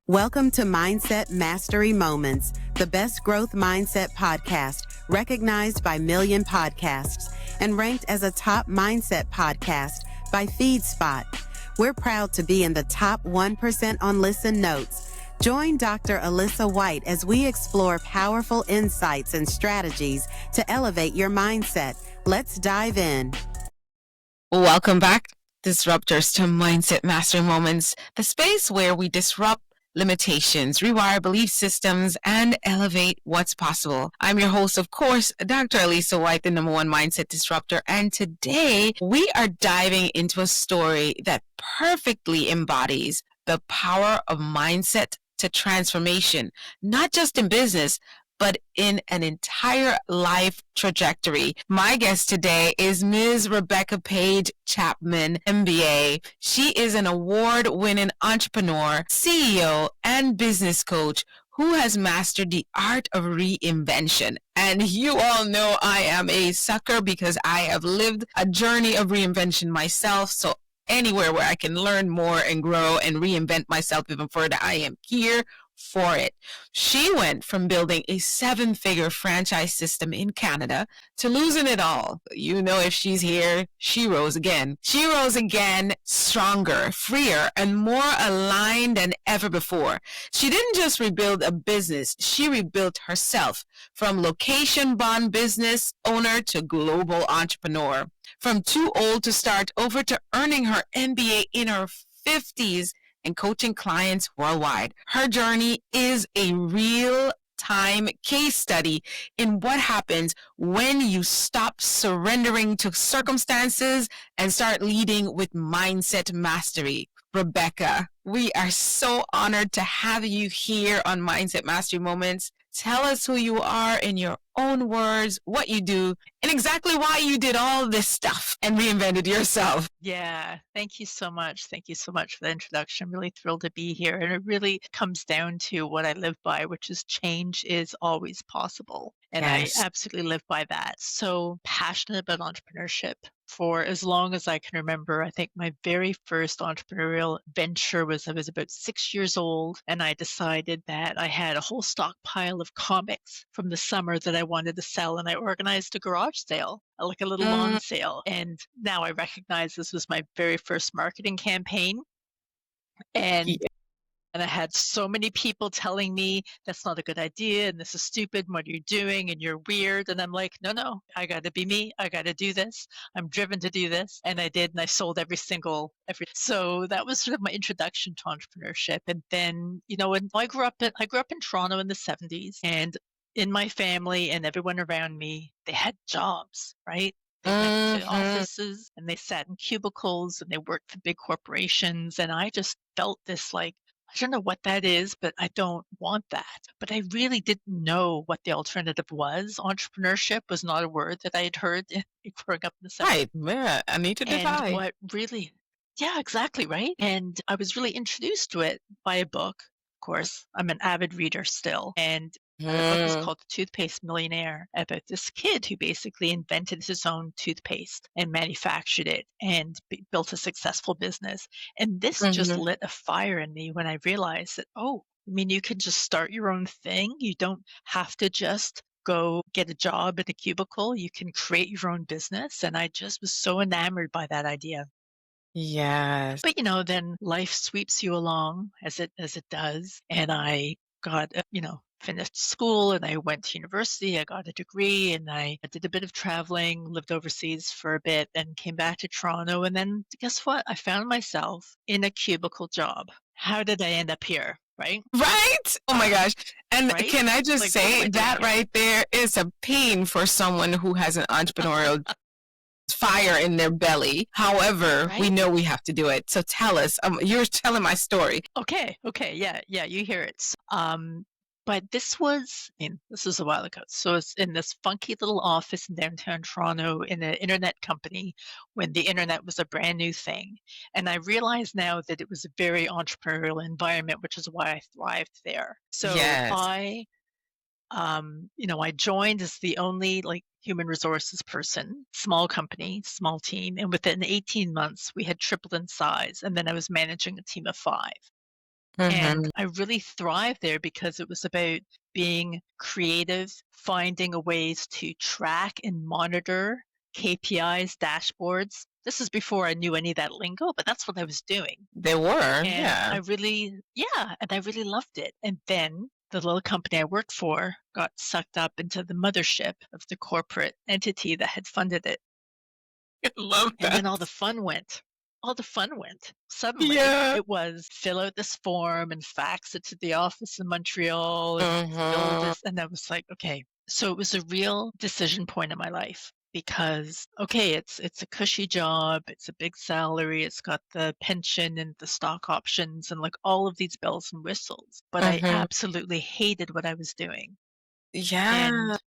Welcome to Mindset Mastery Moments, the best growth mindset podcast recognized by Million Podcasts and ranked as a top mindset podcast by FeedSpot. We're proud to be in the top 1% on Listen Notes. Join Dr. Alisa Whyte as we explore powerful insights and strategies to elevate your mindset. Let's dive in. Welcome back, disruptors, to Mindset Mastery Moments, the space where we disrupt limitations, rewire belief systems, and elevate what's possible. I'm your host, of course, Dr. Alisa Whyte, the number one mindset disruptor. And today we are diving into a story that perfectly embodies the power of mindset to transformation, not just in business, but in an entire life trajectory. My guest today is Ms. Rebecca Page-Chapman, MBA. She is an award-winning entrepreneur, CEO, and business coach who has mastered the art of reinvention. And you all know I am a sucker because I have lived a journey of reinvention myself. So anywhere where I can learn more and grow and reinvent myself even further, I am here for it. She went from building a 7-figure franchise system in Canada to losing it all. You know, if she's here, she rose again. She rose again, stronger, freer, and more aligned than ever before. She didn't just rebuild a business, she rebuilt herself from location-bound business owner to global entrepreneur. From too old to start over to earning her MBA in her 50s and coaching clients worldwide. Her journey is a real-time case study in what happens when you stop surrendering to circumstances and start leading with mindset mastery. Rebecca, we are so honored to have you here on Mindset Mastery Moments. Tell us who you are in your own words, what you do, and exactly why you did all this stuff and reinvented yourself. Yeah, thank you so much. Thank you so much for the introduction. I'm really thrilled to be here. And it really comes down to what I live by, which is change is always possible. And Yes. I absolutely live by that. So passionate about entrepreneurship. For as long as I can remember, I think my very first entrepreneurial venture was I was about 6 years old, and I decided that I had a whole stockpile of comics from the summer that I wanted to sell, and I organized a garage sale, like a little lawn sale. And now I recognize this was my very first marketing campaign. And I had so many people telling me that's not a good idea and this is stupid. What are you doing? And you're weird. And I'm like, no, I got to be me. I got to do this. I'm driven to do this. And I did. And I sold every. So that was sort of my introduction to entrepreneurship. And then, when I grew up in Toronto in the 70s, and in my family and everyone around me, they had jobs, right? They went to offices and they sat in cubicles and they worked for big corporations. And I just felt this I don't know what that is, but I don't want that. But I really didn't know what the alternative was. Entrepreneurship was not a word that I had heard growing up in the 70s. Right. Yeah, I need to define. And what really, yeah, exactly, right? And I was really introduced to it by a book. Of course, I'm an avid reader still. And the book was called The Toothpaste Millionaire, about this kid who basically invented his own toothpaste and manufactured it and built a successful business. And this just lit a fire in me when I realized that, you can just start your own thing. You don't have to just go get a job in a cubicle. You can create your own business. And I just was so enamored by that idea. Yes. But, then life sweeps you along as it does. And I got, finished school and I went to university. I got a degree and I did a bit of traveling, lived overseas for a bit, and came back to Toronto. And then guess what? I found myself in a cubicle job. How did I end up here? Right? Oh my gosh. And right? Can I just say that right there is a pain for someone who has an entrepreneurial fire in their belly. However, we know we have to do it. So tell us, you're telling my story. Okay. Yeah, you hear it. But this was a while ago. So it's in this funky little office in downtown Toronto in an internet company when the internet was a brand new thing. And I realize now that it was a very entrepreneurial environment, which is why I thrived there. So Yes. I joined as the only human resources person, small company, small team. And within 18 months, we had tripled in size. And then I was managing a team of 5. And I really thrived there because it was about being creative, finding a ways to track and monitor KPIs, dashboards. This is before I knew any of that lingo, but that's what I was doing. They were, And yeah. I really loved it. And then the little company I worked for got sucked up into the mothership of the corporate entity that had funded it. I love And that. then all the fun went. Suddenly, Yeah. it was fill out this form and fax it to the office in Montreal and fill this. And I was like, okay. So it was a real decision point in my life because, okay, it's a cushy job. It's a big salary. It's got the pension and the stock options and like all of these bells and whistles. But I absolutely hated what I was doing. Yeah. And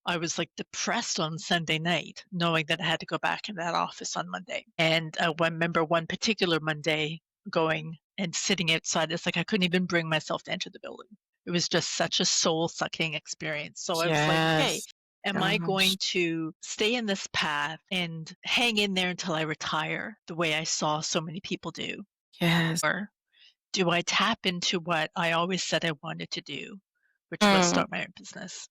I was like depressed on Sunday night, knowing that I had to go back in that office on Monday. And I remember one particular Monday going and sitting outside. It's like I couldn't even bring myself to enter the building. It was just such a soul sucking experience. So I was like, okay, Yes. am I Gosh. going to stay in this path and hang in there until I retire the way I saw so many people do? Yes. Or do I tap into what I always said I wanted to do, which was start my own business?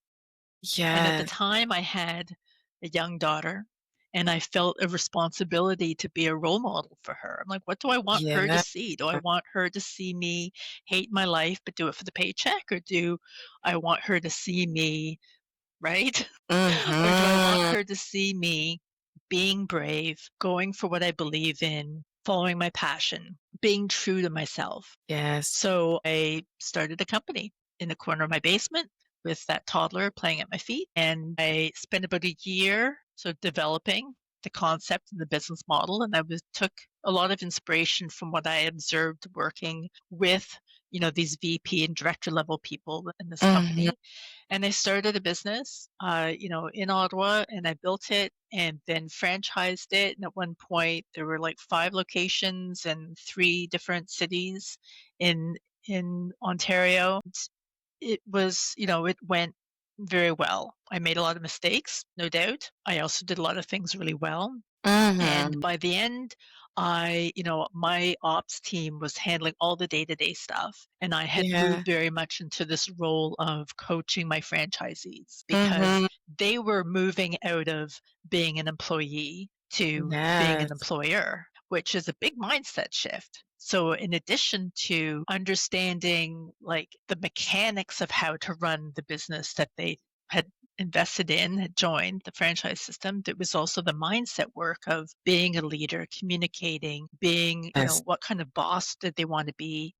And at the Yes. time, I had a young daughter, and I felt a responsibility to be a role model for her. I'm like, what do I want her to Yeah. see? Do I want her to see me hate my life but do it for the paycheck? Or do I want her to see me, right? Or do I want her to see me being brave, going for what I believe in, following my passion, being true to myself? Yes. So I started a company in the corner of my basement with that toddler playing at my feet. And I spent about a year developing the concept and the business model. And took a lot of inspiration from what I observed working with, these VP and director level people in this company. And I started a business, in Ottawa, and I built it and then franchised it. And at one point, there were like 5 locations in 3 different cities in Ontario. It was, it went very well. I made a lot of mistakes, no doubt. I also did a lot of things really well. And by the end, my ops team was handling all the day-to-day stuff. And I had moved very much into this role of coaching my franchisees because they were moving out of being an employee to being an employer, which is a big mindset shift. So in addition to understanding like the mechanics of how to run the business that they had invested in, had joined the franchise system, there was also the mindset work of being a leader, communicating, being, Yes. what kind of boss did they want to be?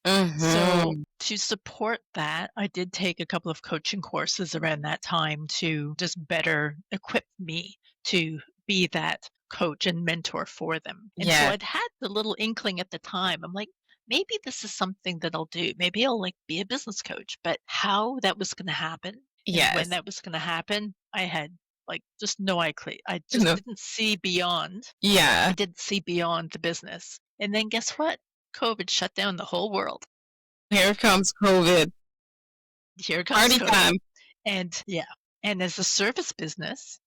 Mm-hmm. So to support that, I did take a couple of coaching courses around that time to just better equip me to be that coach and mentor for them. And so Yeah. I'd had the little inkling at the time. I'm like, maybe this is something that I'll do. Maybe I'll like be a business coach, but how that was going to happen and when Yes. that was going to happen, I had like just no idea. I just No. didn't see beyond. Yeah. I didn't see beyond the business. And then guess what? COVID shut down the whole world. Here comes COVID. Here comes Party COVID. time. And and as a service business,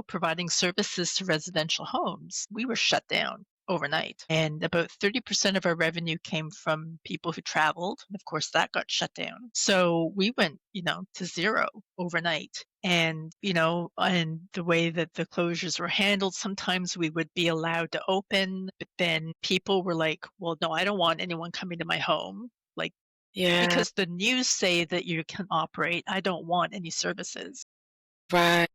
providing services to residential homes, we were shut down overnight. And about 30% of our revenue came from people who traveled. And of course, that got shut down. So we went, to zero overnight. And, and the way that the closures were handled, sometimes we would be allowed to open, but then people were like, well, no, I don't want anyone coming to my home. Like, Yeah. because the news say that you can operate, I don't want any services. Right.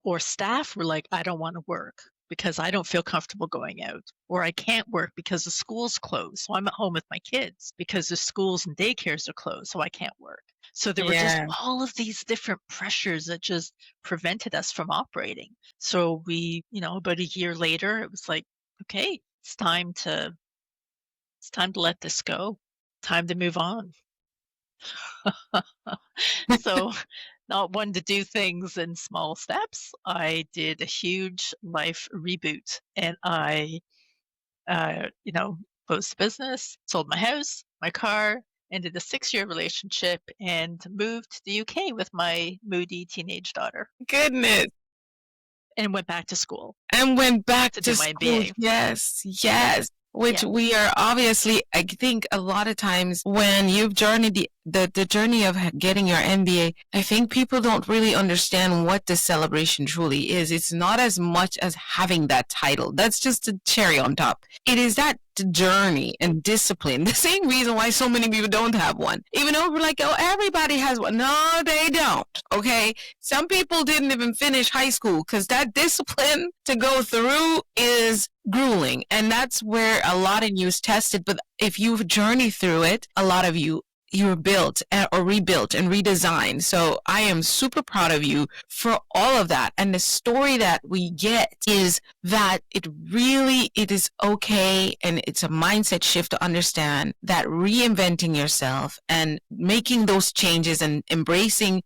Or staff were like, I don't want to work because I don't feel comfortable going out. Or I can't work because the school's closed. So I'm at home with my kids because the schools and daycares are closed. So I can't work. So there were just all of these different pressures that just prevented us from operating. So we, about a year later, it was like, okay, it's time to let this go. Time to move on. So not one to do things in small steps. I did a huge life reboot and I, closed the business, sold my house, my car, ended a 6-year relationship and moved to the UK with my moody teenage daughter. Goodness. And went back to school. And went back to to do my school. MBA. Yes. Yes. which we are obviously, I think a lot of times when you've journeyed the journey of getting your MBA, I think people don't really understand what the celebration truly is. It's not as much as having that title. That's just a cherry on top. It is that journey and discipline. The same reason why so many people don't have one. Even though we're like, oh, everybody has one. No, they don't. Okay. Some people didn't even finish high school because that discipline to go through is grueling. And that's where a lot of you is tested. But if you've journeyed through it, a lot of you were built or rebuilt and redesigned. So I am super proud of you for all of that. And the story that we get is that it is okay. And it's a mindset shift to understand that reinventing yourself and making those changes and embracing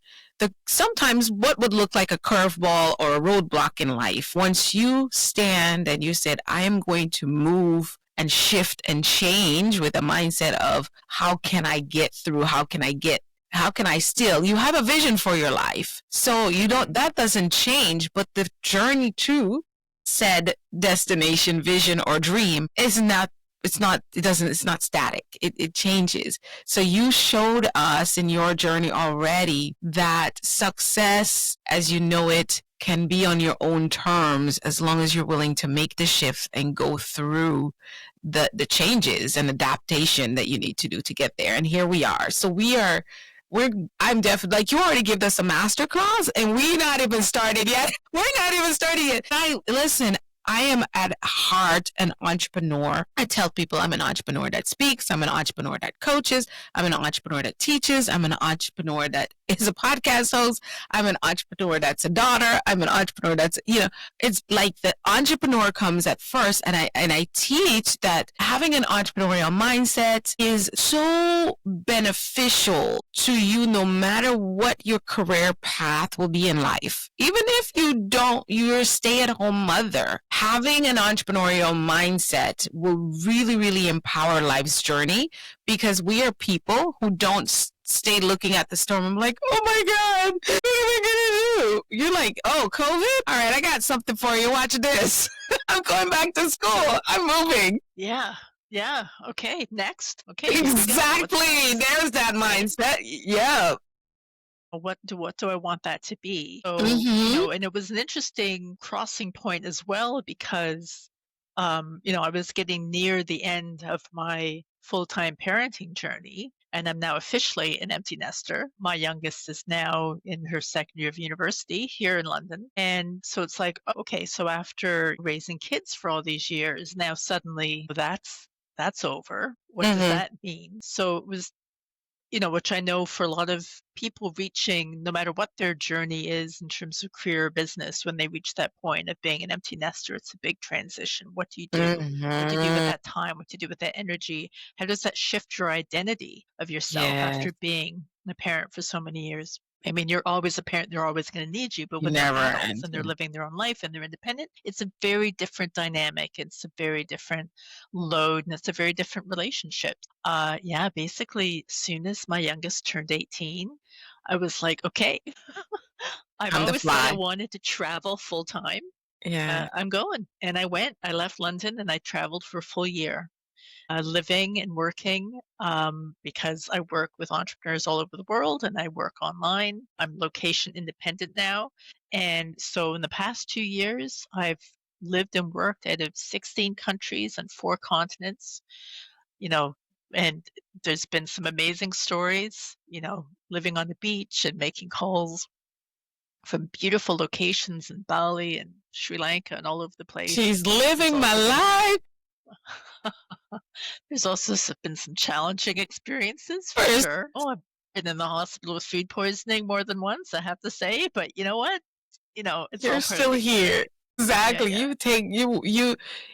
sometimes what would look like a curveball or a roadblock in life. Once you stand and you said, I am going to move and shift and change with a mindset of how can I get through? How can I still, you have a vision for your life. So that doesn't change, but the journey to said destination, vision, or dream is not static. It changes. So you showed us in your journey already that success as you know it can be on your own terms as long as you're willing to make the shift and go through the changes and adaptation that you need to do to get there. And here we are. So I'm definitely, like, you already gave us a masterclass and we're not even started yet. Listen, I am at heart an entrepreneur. I tell people I'm an entrepreneur that speaks. I'm an entrepreneur that coaches. I'm an entrepreneur that teaches. I'm an entrepreneur that is a podcast host. I'm an entrepreneur that's a daughter. I'm an entrepreneur that's, it's like the entrepreneur comes at first. And I teach that having an entrepreneurial mindset is so beneficial to you no matter what your career path will be in life. Even if you're a stay-at-home mother, having an entrepreneurial mindset will really, really empower life's journey, because we are people who don't stay looking at the storm. I'm like, oh my God, what am I going to do? You're like, oh, COVID? All right, I got something for you. Watch this. I'm going back to school. I'm moving. Yeah. Yeah. Okay. Next. Okay. Exactly. There's that mindset. Yeah. What do I want that to be? So, and it was an interesting crossing point as well, because, I was getting near the end of my full-time parenting journey, and I'm now officially an empty nester. My youngest is now in her second year of university here in London. And so it's like, okay, so after raising kids for all these years, now suddenly that's over. What does that mean? So it was, which I know for a lot of people reaching, no matter what their journey is in terms of career or business, when they reach that point of being an empty nester, it's a big transition. What do you do? What do you do with that time? What do you do with that energy? How does that shift your identity of yourself after being a parent for so many years? I mean, you're always a parent. They're always going to need you, but when they're adults and they're living their own life and they're independent, it's a very different dynamic. It's a very different load, and it's a very different relationship. Basically, as soon as my youngest turned 18, I was like, okay, I've always said I wanted to travel full time. Yeah, I'm going. And I went. I left London and I traveled for a full year. Living and working, because I work with entrepreneurs all over the world and I work online. I'm location independent now. And so in the past 2 years, I've lived and worked out of 16 countries and 4 continents, and there's been some amazing stories, living on the beach and making calls from beautiful locations in Bali and Sri Lanka and all over the place. She's living my life. There's also been some challenging experiences, for sure. Oh, I've been in the hospital with food poisoning more than once, I have to say. But you know what? It's you're still here. Exactly. Yeah.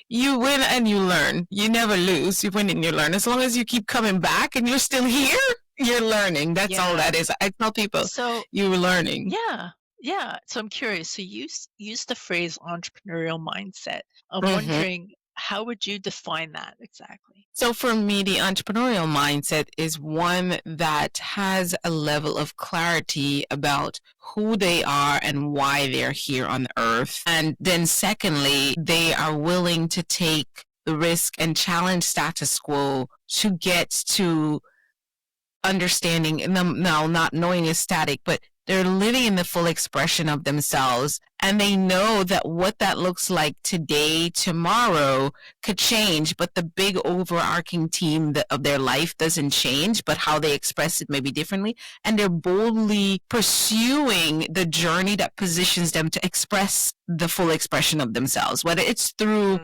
You win and you learn. You never lose. You win and you learn. As long as you keep coming back and you're still here, you're learning. That's all that is. I tell people, you're learning. Yeah. Yeah. So I'm curious. So you use the phrase entrepreneurial mindset. I'm wondering, how would you define that exactly? So for me, the entrepreneurial mindset is one that has a level of clarity about who they are and why they're here on earth. And then secondly, they are willing to take the risk and challenge status quo to get to understanding, now not knowing is static, but they're living in the full expression of themselves. And they know that what that looks like today, tomorrow could change, but the big overarching theme of their life doesn't change, but how they express it may be differently. And they're boldly pursuing the journey that positions them to express the full expression of themselves, whether it's through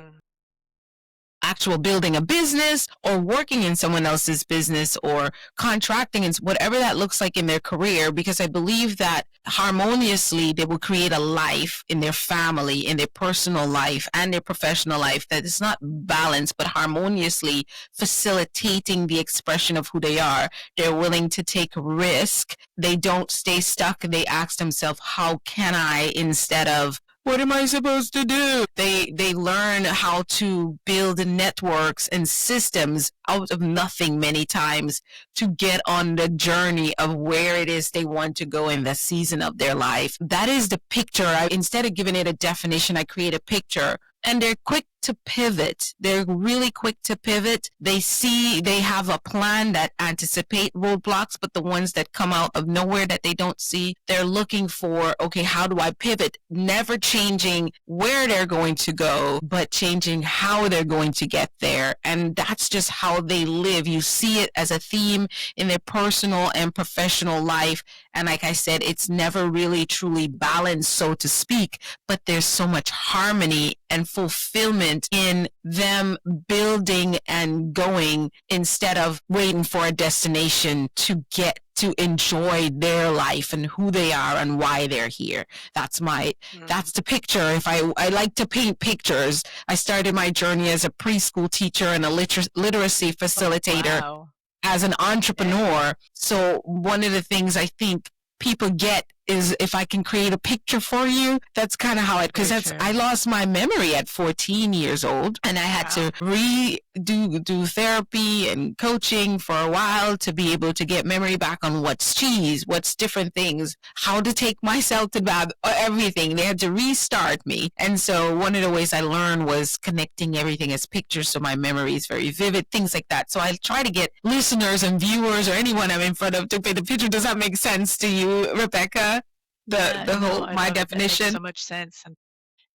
actual building a business or working in someone else's business or contracting and whatever that looks like in their career, because I believe that harmoniously they will create a life in their family, in their personal life and their professional life that is not balanced but harmoniously facilitating the expression of who they are. They're willing to take risk. They don't stay stuck. They ask themselves, how can I, instead of what am I supposed to do? They learn how to build networks and systems out of nothing many times to get on the journey of where it is they want to go in the season of their life. That is the picture. Instead of giving it a definition, I create a picture. And they're quick to pivot. They're really quick to pivot. They have a plan that anticipate roadblocks, but the ones that come out of nowhere that they don't see, they're looking for, okay, how do I pivot? Never changing where they're going to go, but changing how they're going to get there. And that's just how they live. You see it as a theme in their personal and professional life. And like I said, it's never really truly balanced, so to speak, but there's so much harmony and fulfillment in them building and going instead of waiting for a destination to get to enjoy their life and who they are and why they're here. That's the picture. If I like to paint pictures, I started my journey as a preschool teacher and a literacy facilitator. Wow. As an entrepreneur. So one of the things I think people get is, if I can create a picture for you, that's kind of how it, because I lost my memory at 14 years old, and I had to do therapy and coaching for a while to be able to get memory back on what's cheese, what's different things, how to take myself to bath, everything. They had to restart me. And so one of the ways I learned was connecting everything as pictures, so my memory is very vivid, things like that. So I try to get listeners and viewers or anyone I'm in front of to paint the picture. Does that make sense to you, Rebecca? My definition. That makes so much sense,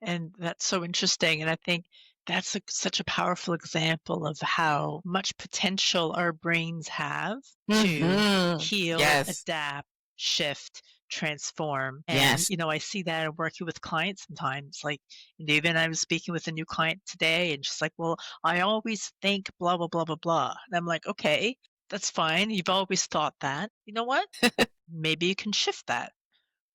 and that's so interesting. And I think that's such a powerful example of how much potential our brains have to heal, adapt, shift, transform. And I see that in working with clients sometimes. Like, even I was speaking with a new client today, and she's like, "Well, I always think blah blah blah blah blah." And I'm like, "Okay, that's fine. You've always thought that. You know what? Maybe you can shift that."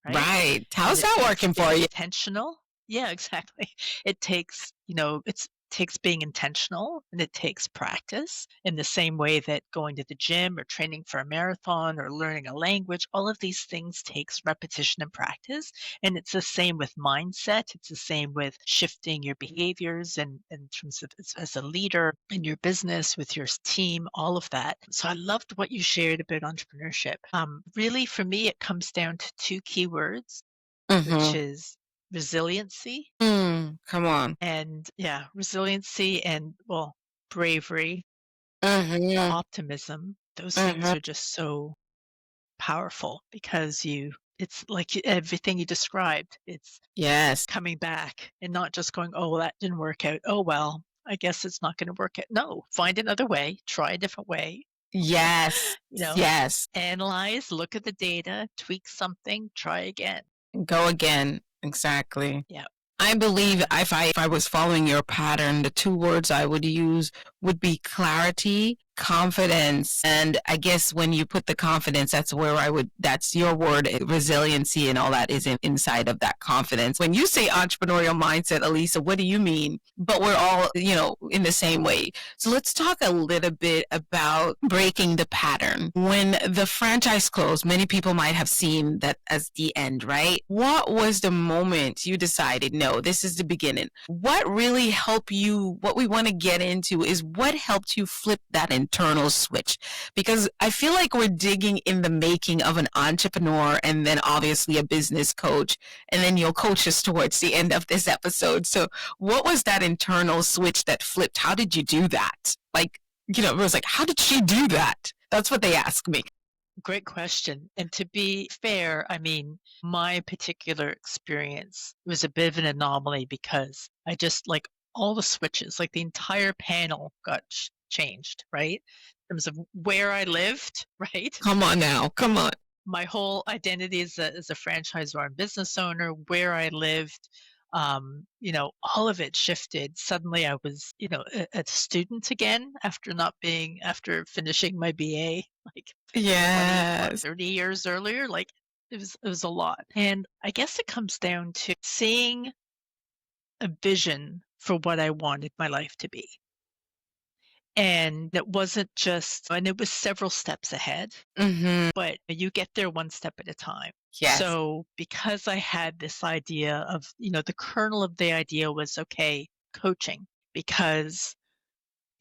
Right. How's that working for you? Intentional. Yeah, exactly. It takes, it takes being intentional, and it takes practice, in the same way that going to the gym or training for a marathon or learning a language, all of these things takes repetition and practice. And it's the same with mindset. It's the same with shifting your behaviors and in terms of as a leader in your business, with your team, all of that. So I loved what you shared about entrepreneurship. Really, for me, it comes down to two keywords, which is resiliency. Come on. And resiliency and, bravery, optimism. Those things are just so powerful, because it's like everything you described. It's coming back and not just going, "Oh, well, that didn't work out. Oh, well, I guess it's not going to work out." No, find another way, try a different way. Yes. Analyze, look at the data, tweak something, try again. Go again. Exactly. Yeah. I believe if I was following your pattern, the two words I would use would be clarity, confidence. And I guess when you put the confidence, that's your word, resiliency and all that is inside of that confidence. When you say entrepreneurial mindset, Alisa, what do you mean? But we're all, in the same way. So let's talk a little bit about breaking the pattern. When the franchise closed, many people might have seen that as the end, right? What was the moment you decided, no, this is the beginning? What really helped you? What we want to get into is what helped you flip that internal switch? Because I feel like we're digging in the making of an entrepreneur and then obviously a business coach, and then you'll coach us towards the end of this episode. So what was that internal switch that flipped? How did you do that? Like, it was like, how did she do that? That's what they ask me. Great question. And to be fair, I mean, my particular experience was a bit of an anomaly because I just like all the switches, like the entire panel got changed, right? In terms of where I lived, right? Come on now. Come on. My whole identity as a franchisor and business owner, where I lived, all of it shifted. Suddenly I was, a student again after finishing my BA, like 20, 30 years earlier. Like it was a lot. And I guess it comes down to seeing a vision for what I wanted my life to be. And it wasn't and it was several steps ahead, but you get there one step at a time. Yes. So because I had this idea of, the kernel of the idea was, okay, coaching, because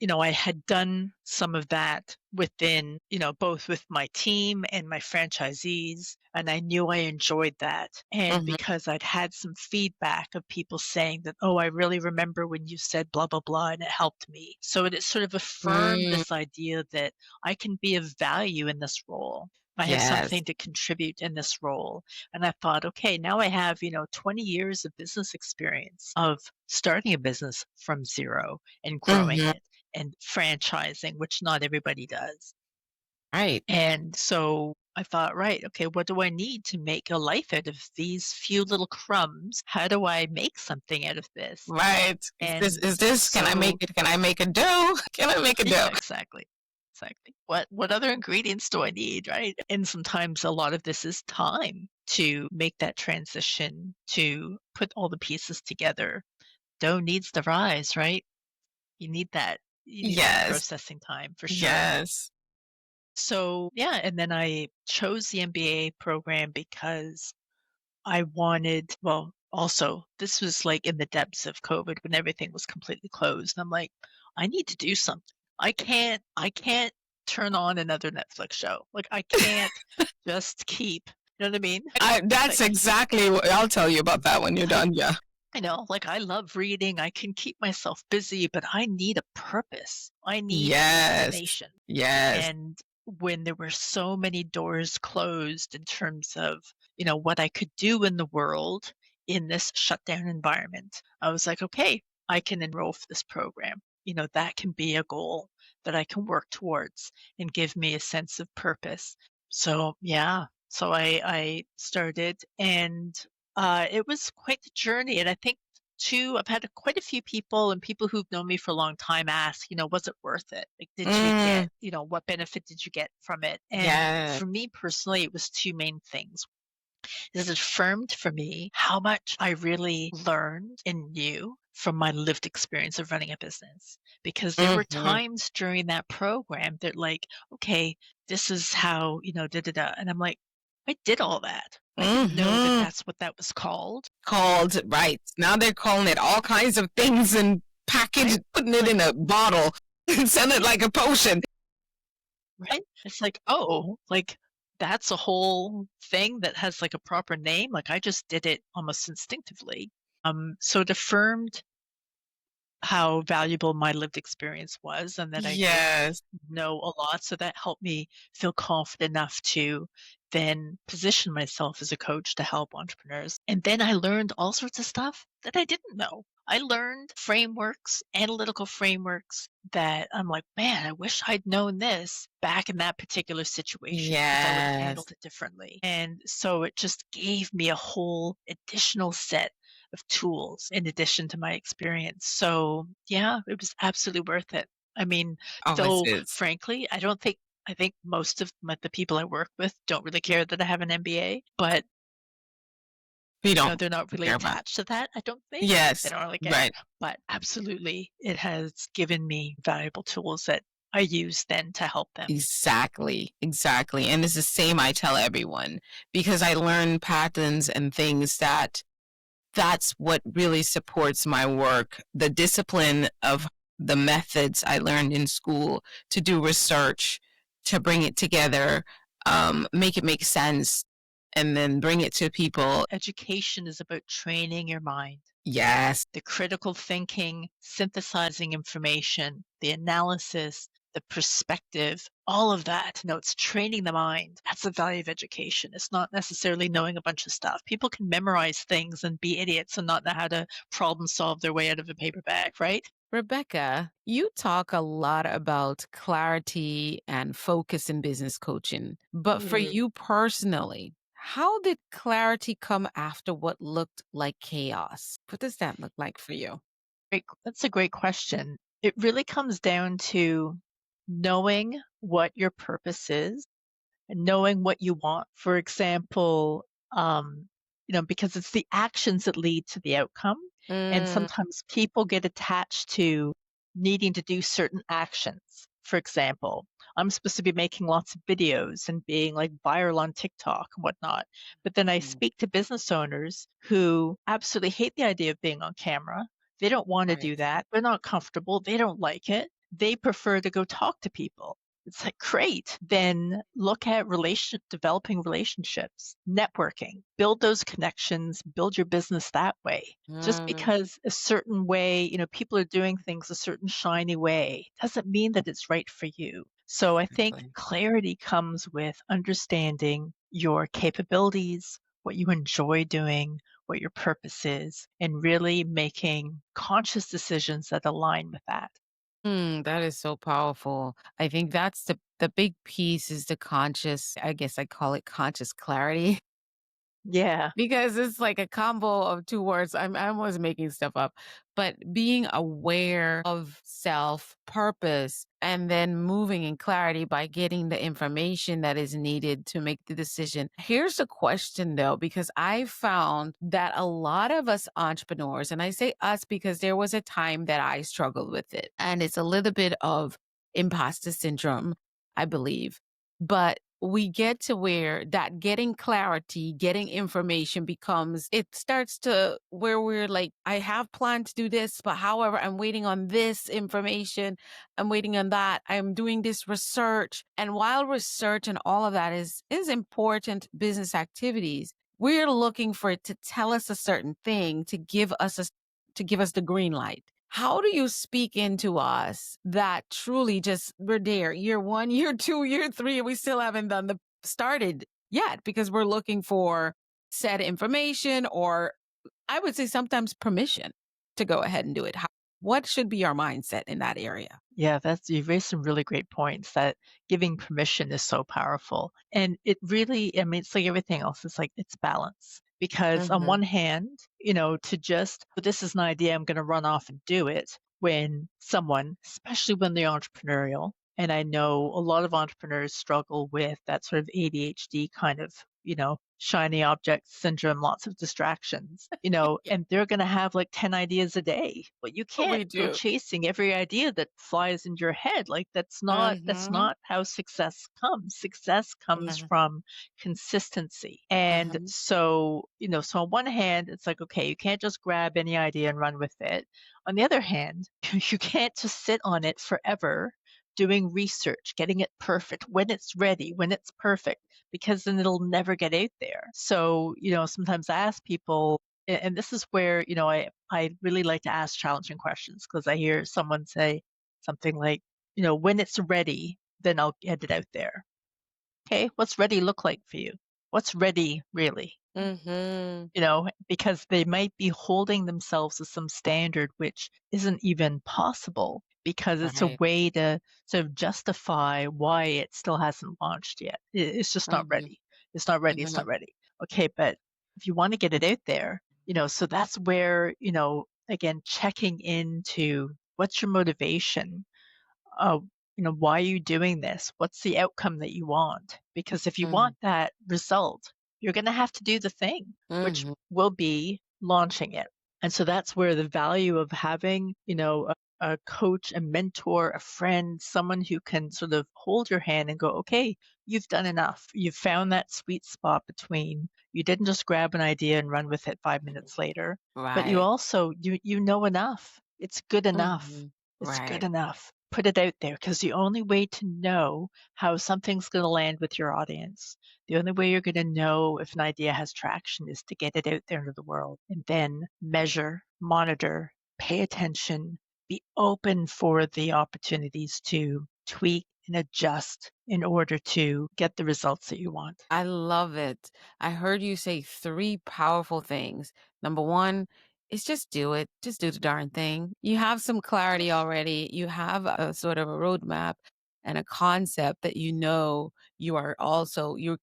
I had done some of that within, both with my team and my franchisees, and I knew I enjoyed that. And because I'd had some feedback of people saying that, oh, I really remember when you said blah, blah, blah, and it helped me. So it sort of affirmed this idea that I can be of value in this role. I have something to contribute in this role. And I thought, okay, now I have, 20 years of business experience of starting a business from zero and growing it and franchising, which not everybody does. Right. And so I thought, right, okay, what do I need to make a life out of these few little crumbs? How do I make something out of this? Right. Is this, can I make it? Can I make a dough? Can I make a dough? Yeah, exactly. What other ingredients do I need, right? And sometimes a lot of this is time to make that transition, to put all the pieces together. Dough needs to rise, right? You need that. You need that processing time for sure. Yes. So yeah, and then I chose the MBA program because I wanted, well, also this was like in the depths of COVID when everything was completely closed. And I'm like, I need to do something. I can't turn on another Netflix show. Like I can't just keep, you know what I mean? That's exactly what I'll tell you about that when you're done. Yeah. I know, like I love reading. I can keep myself busy, but I need a purpose. I need destination. Yes. And when there were so many doors closed in terms of, what I could do in the world in this shutdown environment, I was like, okay, I can enroll for this program. That can be a goal that I can work towards and give me a sense of purpose. So yeah, so I started, and it was quite the journey. And I think too, I've had quite a few people and people who've known me for a long time ask, was it worth it? Like, did you get, what benefit did you get from it? And for me personally, it was two main things. It affirmed for me how much I really learned and knew from my lived experience of running a business. Because there were times during that program that like, okay, this is how, da-da-da. And I'm like, I did all that. I didn't know that that's what that was called. Right. Now they're calling it all kinds of things and packaged, putting it in a bottle and send it like a potion. Right? It's like, oh, like that's a whole thing that has like a proper name. Like I just did it almost instinctively. So it affirmed how valuable my lived experience was and that I did know a lot. So that helped me feel confident enough to then position myself as a coach to help entrepreneurs. And then I learned all sorts of stuff that I didn't know. I learned frameworks, analytical frameworks that I'm like, man, I wish I'd known this back in that particular situation. I would have handled it differently. And so it just gave me a whole additional set of tools in addition to my experience. So yeah, it was absolutely worth it. I mean, though frankly, I think most of the people I work with don't really care that I have an MBA, but they're not really attached to that, I don't think. Yes. They don't really care. Right. But absolutely, it has given me valuable tools that I use then to help them. Exactly. And it's the same I tell everyone, because I learn patterns and things that's what really supports my work. The discipline of the methods I learned in school to do research, to bring it together, make it make sense, and then bring it to people. Education is about training your mind. Yes. The critical thinking, synthesizing information, the analysis, the perspective, all of that. It's training the mind. That's the value of education. It's not necessarily knowing a bunch of stuff. People can memorize things and be idiots and not know how to problem solve their way out of a paper bag, right? Rebecca, you talk a lot about clarity and focus in business coaching. But for Mm. you personally, how did clarity come after what looked like chaos? What does that look like for you? That's a great question. It really comes down to knowing what your purpose is and knowing what you want. For example, because it's the actions that lead to the outcome. And Mm, sometimes people get attached to needing to do certain actions. For example, I'm supposed to be making lots of videos and being like viral on TikTok and whatnot. But then I mm, speak to business owners who absolutely hate the idea of being on camera. They don't want to right. do that. They're not comfortable. They don't like it. They prefer to go talk to people. It's like, great. Then look at developing relationships, networking, build those connections, build your business that way. Just Mm, because a certain way, people are doing things a certain shiny way doesn't mean that it's right for you. So I think exactly. clarity comes with understanding your capabilities, what you enjoy doing, what your purpose is, and really making conscious decisions that align with that. That is so powerful. I think that's the big piece is the conscious, I guess I call it conscious clarity. Yeah. Because it's like a combo of 2 words. I almost making stuff up. But being aware of self, purpose, and then moving in clarity by getting the information that is needed to make the decision. Here's a question though, because I found that a lot of us entrepreneurs, and I say us because there was a time that I struggled with it, and it's a little bit of imposter syndrome, I believe. But we get to where that getting clarity, getting information becomes, it starts to where we're like, I have planned to do this, but however, I'm waiting on this information. I'm waiting on that. I'm doing this research. And while research and all of that is important business activities, we're looking for it to tell us a certain thing, to give us the green light. How do you speak into us that truly just we're there year 1, year 2, year 3, and we still haven't done the started yet because we're looking for said information or I would say sometimes permission to go ahead and do it. What should be our mindset in that area? Yeah, you've raised some really great points that giving permission is so powerful. And it really, I mean, it's like everything else, it's like it's balance. Because on Mhm. one hand, to just, "But this is an idea, I'm going to run off and do it," when someone, especially when they're entrepreneurial, and I know a lot of entrepreneurs struggle with that sort of ADHD kind of, shiny object syndrome, lots of distractions, Yeah, and they're going to have like 10 ideas a day. But you can't we go do. chasing every idea that flies into your head. Like that's Mhm. not how success comes. Success comes Mhm. from consistency. And Mhm. so on one hand, it's like, okay, you can't just grab any idea and run with it. On the other hand, you can't just sit on it forever doing research, getting it perfect when it's ready, when it's perfect, because then it'll never get out there. So, sometimes I ask people, and this is where, I really like to ask challenging questions because I hear someone say something like, when it's ready, then I'll get it out there. Okay, what's ready look like for you? What's ready really? Mhm. Because they might be holding themselves to some standard which isn't even possible because it's a Right. way to sort of justify why it still hasn't launched yet. It's just not Mhm. ready. It's not ready. It's not Mhm. ready. Okay, but if you want to get it out there, so that's where, again, checking into what's your motivation, uh, why are you doing this? What's the outcome that you want? Because if you Mhm. want that result, you're going to have to do the thing, which Mhm. will be launching it. And so that's where the value of having, a coach, a mentor, a friend, someone who can sort of hold your hand and go, okay, you've done enough. You've found that sweet spot between you didn't just grab an idea and run with it 5 minutes later, but you Right. also, you know enough. It's good enough. Mhm. It's good Right. enough. Put it out there because the only way to know how something's going to land with your audience, the only way you're going to know if an idea has traction is to get it out there into the world and then measure, monitor, pay attention, be open for the opportunities to tweak and adjust in order to get the results that you want. I love it. I heard you say three powerful things. Number one is just do it. Just do the darn thing. You have some clarity already. You have a sort of a roadmap and a concept that you know you're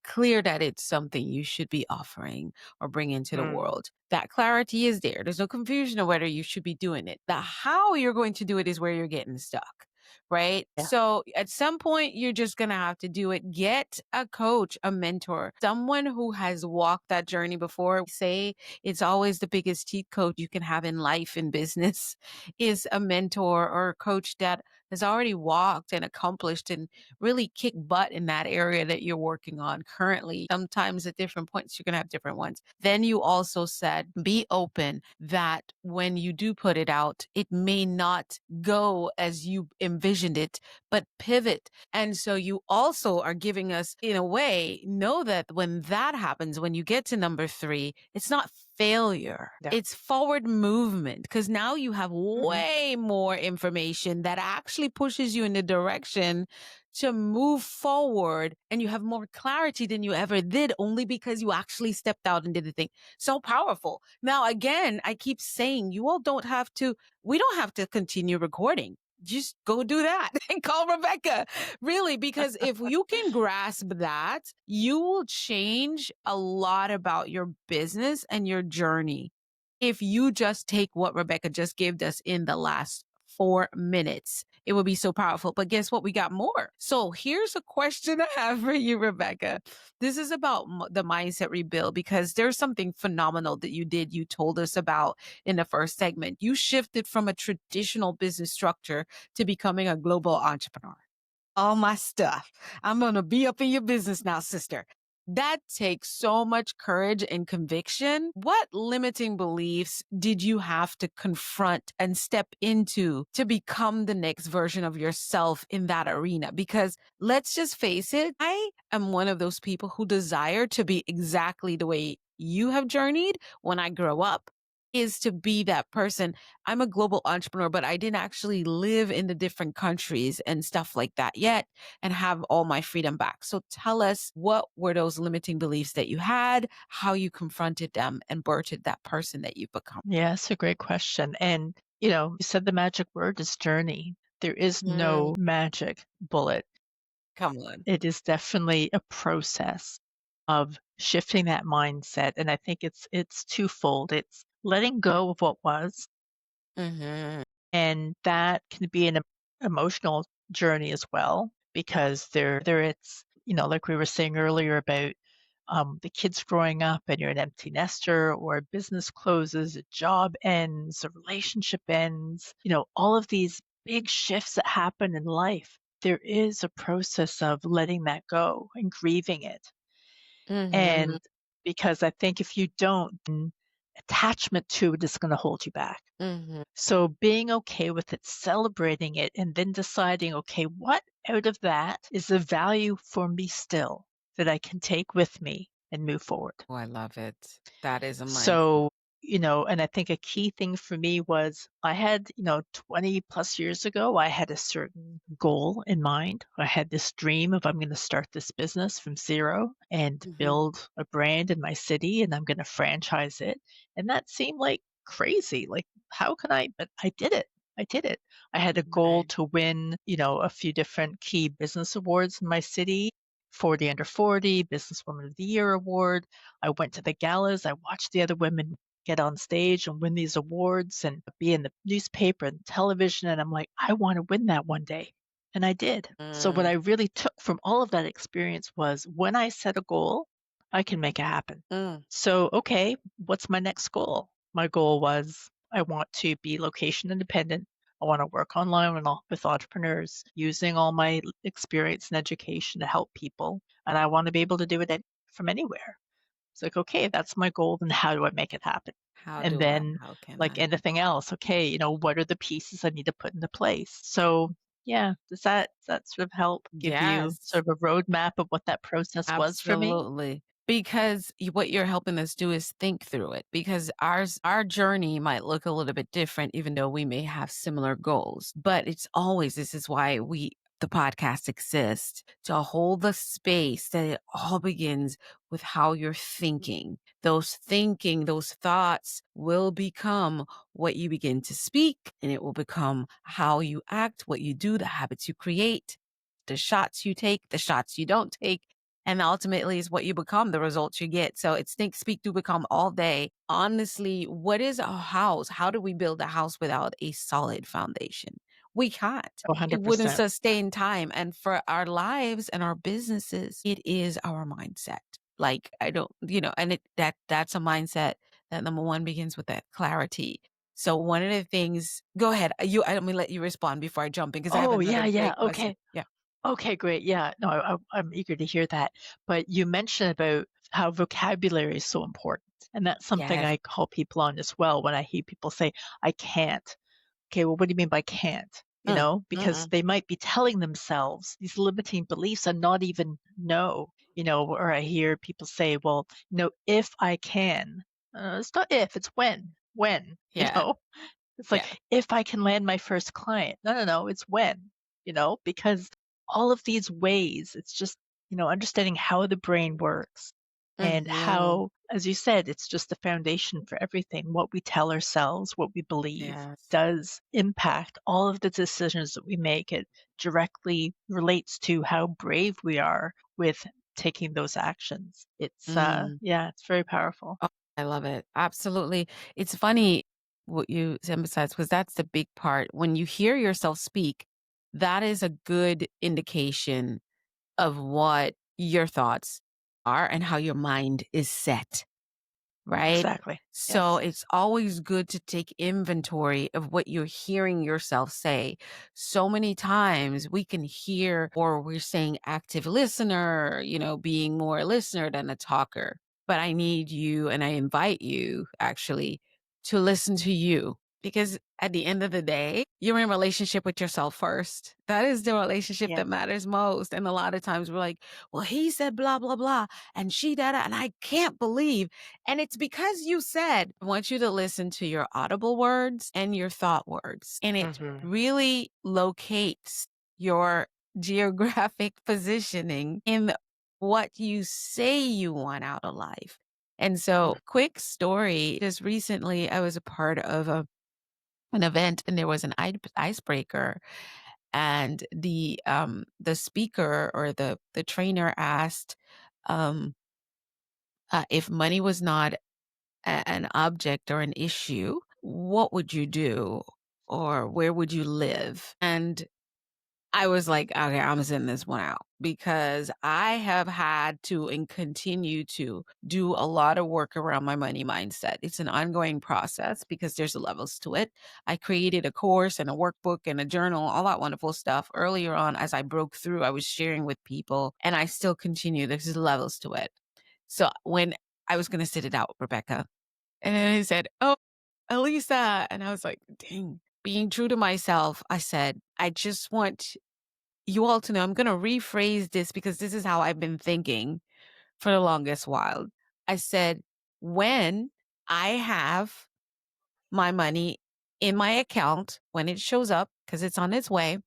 clear that it's something you should be offering or bring into the Mm, world. That clarity is there. There's no confusion of whether you should be doing it. The how you're going to do it is where you're getting stuck. Right. yeah. So at some point, you're just going to have to do it. Get a coach, a mentor, someone who has walked that journey before. Say it's always the biggest cheat code you can have in life and business is a mentor or a coach that has already walked and accomplished and really kicked butt in that area that you're working on currently. Sometimes at different points, you're going to have different ones. Then you also said, be open that when you do put it out, it may not go as you envisioned it, but pivot. And so you also are giving us, in a way, know that when that happens, when you get to number three, it's not failure. Yeah. It's forward movement because now you have Mhm. way more information that actually pushes you in the direction to move forward and you have more clarity than you ever did only because you actually stepped out and did the thing. So powerful. Now, again, I keep saying we don't have to continue recording. Just go do that and call Rebecca. Really, because if you can grasp that, you will change a lot about your business and your journey. If you just take what Rebecca just gave us in the last 4 minutes, it would be so powerful. But guess what? We got more. So here's a question I have for you, Rebecca. This is about the mindset rebuild because there's something phenomenal that you did. You told us about in the first segment. You shifted from a traditional business structure to becoming a global entrepreneur. All my stuff. I'm going to be up in your business now, sister. That takes so much courage and conviction. What limiting beliefs did you have to confront and step into to become the next version of yourself in that arena? Because let's just face it, I am one of those people who desire to be exactly the way you have journeyed when I grow up is to be that person. I'm a global entrepreneur, but I didn't actually live in the different countries and stuff like that yet and have all my freedom back. So tell us, what were those limiting beliefs that you had, how you confronted them and birthed that person that you've become? Yeah, it's a great question. And, you said the magic word is journey. There is Mm, no magic bullet. come on. It is definitely a process of shifting that mindset. And I think it's twofold. It's letting go of what was, Mm-hmm. and that can be an emotional journey as well, because there it's, like we were saying earlier about the kids growing up and you're an empty nester or a business closes, a job ends, a relationship ends, all of these big shifts that happen in life. There is a process of letting that go and grieving it. Mm-hmm. And because I think if you don't, then attachment to it is going to hold you back. Mm-hmm. So being okay with it, celebrating it, and then deciding, okay, what out of that is the value for me still that I can take with me and move forward? Oh, I love it. That is a mindset. So, and I think a key thing for me was I had, 20 plus years ago, I had a certain goal in mind. I had this dream of I'm going to start this business from zero and Mm-hmm. build a brand in my city and I'm going to franchise it. And that seemed like crazy. Like, how can I? But I did it. I did it. I had a goal Right. to win, a few different key business awards in my city. 40 under 40, Businesswoman of the Year award. I went to the galas. I watched the other women get on stage and win these awards and be in the newspaper and television. And I'm like, I want to win that one day. And I did. So, what Mm, I really took from all of that experience was when I set a goal, I can make it happen. mm, So, okay, what's my next goal? My goal was I want to be location independent. I want to work online with entrepreneurs using all my experience and education to help people. And I want to be able to do it from anywhere. It's like, okay, that's my goal. Then how do I make it happen? How And do I? then, How can like I? anything else, okay, what are the pieces I need to put into place? So, yeah, does that sort of help give you Yes. sort of a roadmap of what that process was for me? Absolutely. Because what you're helping us do is think through it because our journey might look a little bit different even though we may have similar goals. But it's always this is why the podcast exists to hold the space that it all begins with how you're thinking, those thoughts will become what you begin to speak and it will become how you act, what you do, the habits you create, the shots you take, the shots you don't take, and ultimately is what you become, the results you get. So it's think, speak, do, become all day. Honestly, what is a house? How do we build a house without a solid foundation? We can't. It wouldn't 100%. sustain time. And for our lives and our businesses, it is our mindset. Like I don't, and that's a mindset that number one begins with that clarity. So one of the things, go ahead. Let me let you respond before I jump in because I have Oh, another yeah, yeah. great question. Okay. Yeah. Okay, great. Yeah. No, I'm eager to hear that. But you mentioned about how vocabulary is so important. And that's something Yes. I call people on as well when I hear people say, I can't. Okay, well, what do you mean by can't? Because Mm-mm. they might be telling themselves these limiting beliefs and not even know, or I hear people say, well, if I can, it's not if, it's when, Yeah. it's Yeah. like, if I can land my first client. No, no, no, it's when, because all of these ways, it's just, understanding how the brain works and Mhm. how, as you said, it's just the foundation for everything. What we tell ourselves, what we believe Yes. does impact all of the decisions that we make. It directly relates to how brave we are with taking those actions. Mm. Yeah, it's very powerful. Oh, I love it. Absolutely. It's funny what you emphasize because that's the big part. When you hear yourself speak, that is a good indication of what your thoughts are and how your mind is set. Right? Exactly. So Yes. it's always good to take inventory of what you're hearing yourself say. So many times we can hear or we're saying active listener, being more a listener than a talker. But I need you and I invite you actually to listen to you because at the end of the day, you're in a relationship with yourself first. That is the relationship Yeah. that matters most. And a lot of times we're like, well, he said blah, blah, blah, and she did, and I can't believe. And it's because you said, I want you to listen to your audible words and your thought words. And it Hmm. really locates your geographic positioning in what you say you want out of life. And so, quick story just recently, I was a part of an event and there was an icebreaker and the speaker or the trainer asked um if money was not an object or an issue, what would you do? Or where would you live? And I was like, okay, I'm sending this one out because I have had to and continue to do a lot of work around my money mindset. It's an ongoing process because there's levels to it. I created a course and a workbook and a journal, all that wonderful stuff earlier on as I broke through. I was sharing with people and I still continue. There's levels to it. So when I was going to sit it out, Rebecca, and then he said, "Oh, Alisa." And I was like, dang. Being true to myself, I said, I just want you all to know I'm going to rephrase this because this is how I've been thinking for the longest while. I said, when I have my money in my account, when it shows up, because it's on its way,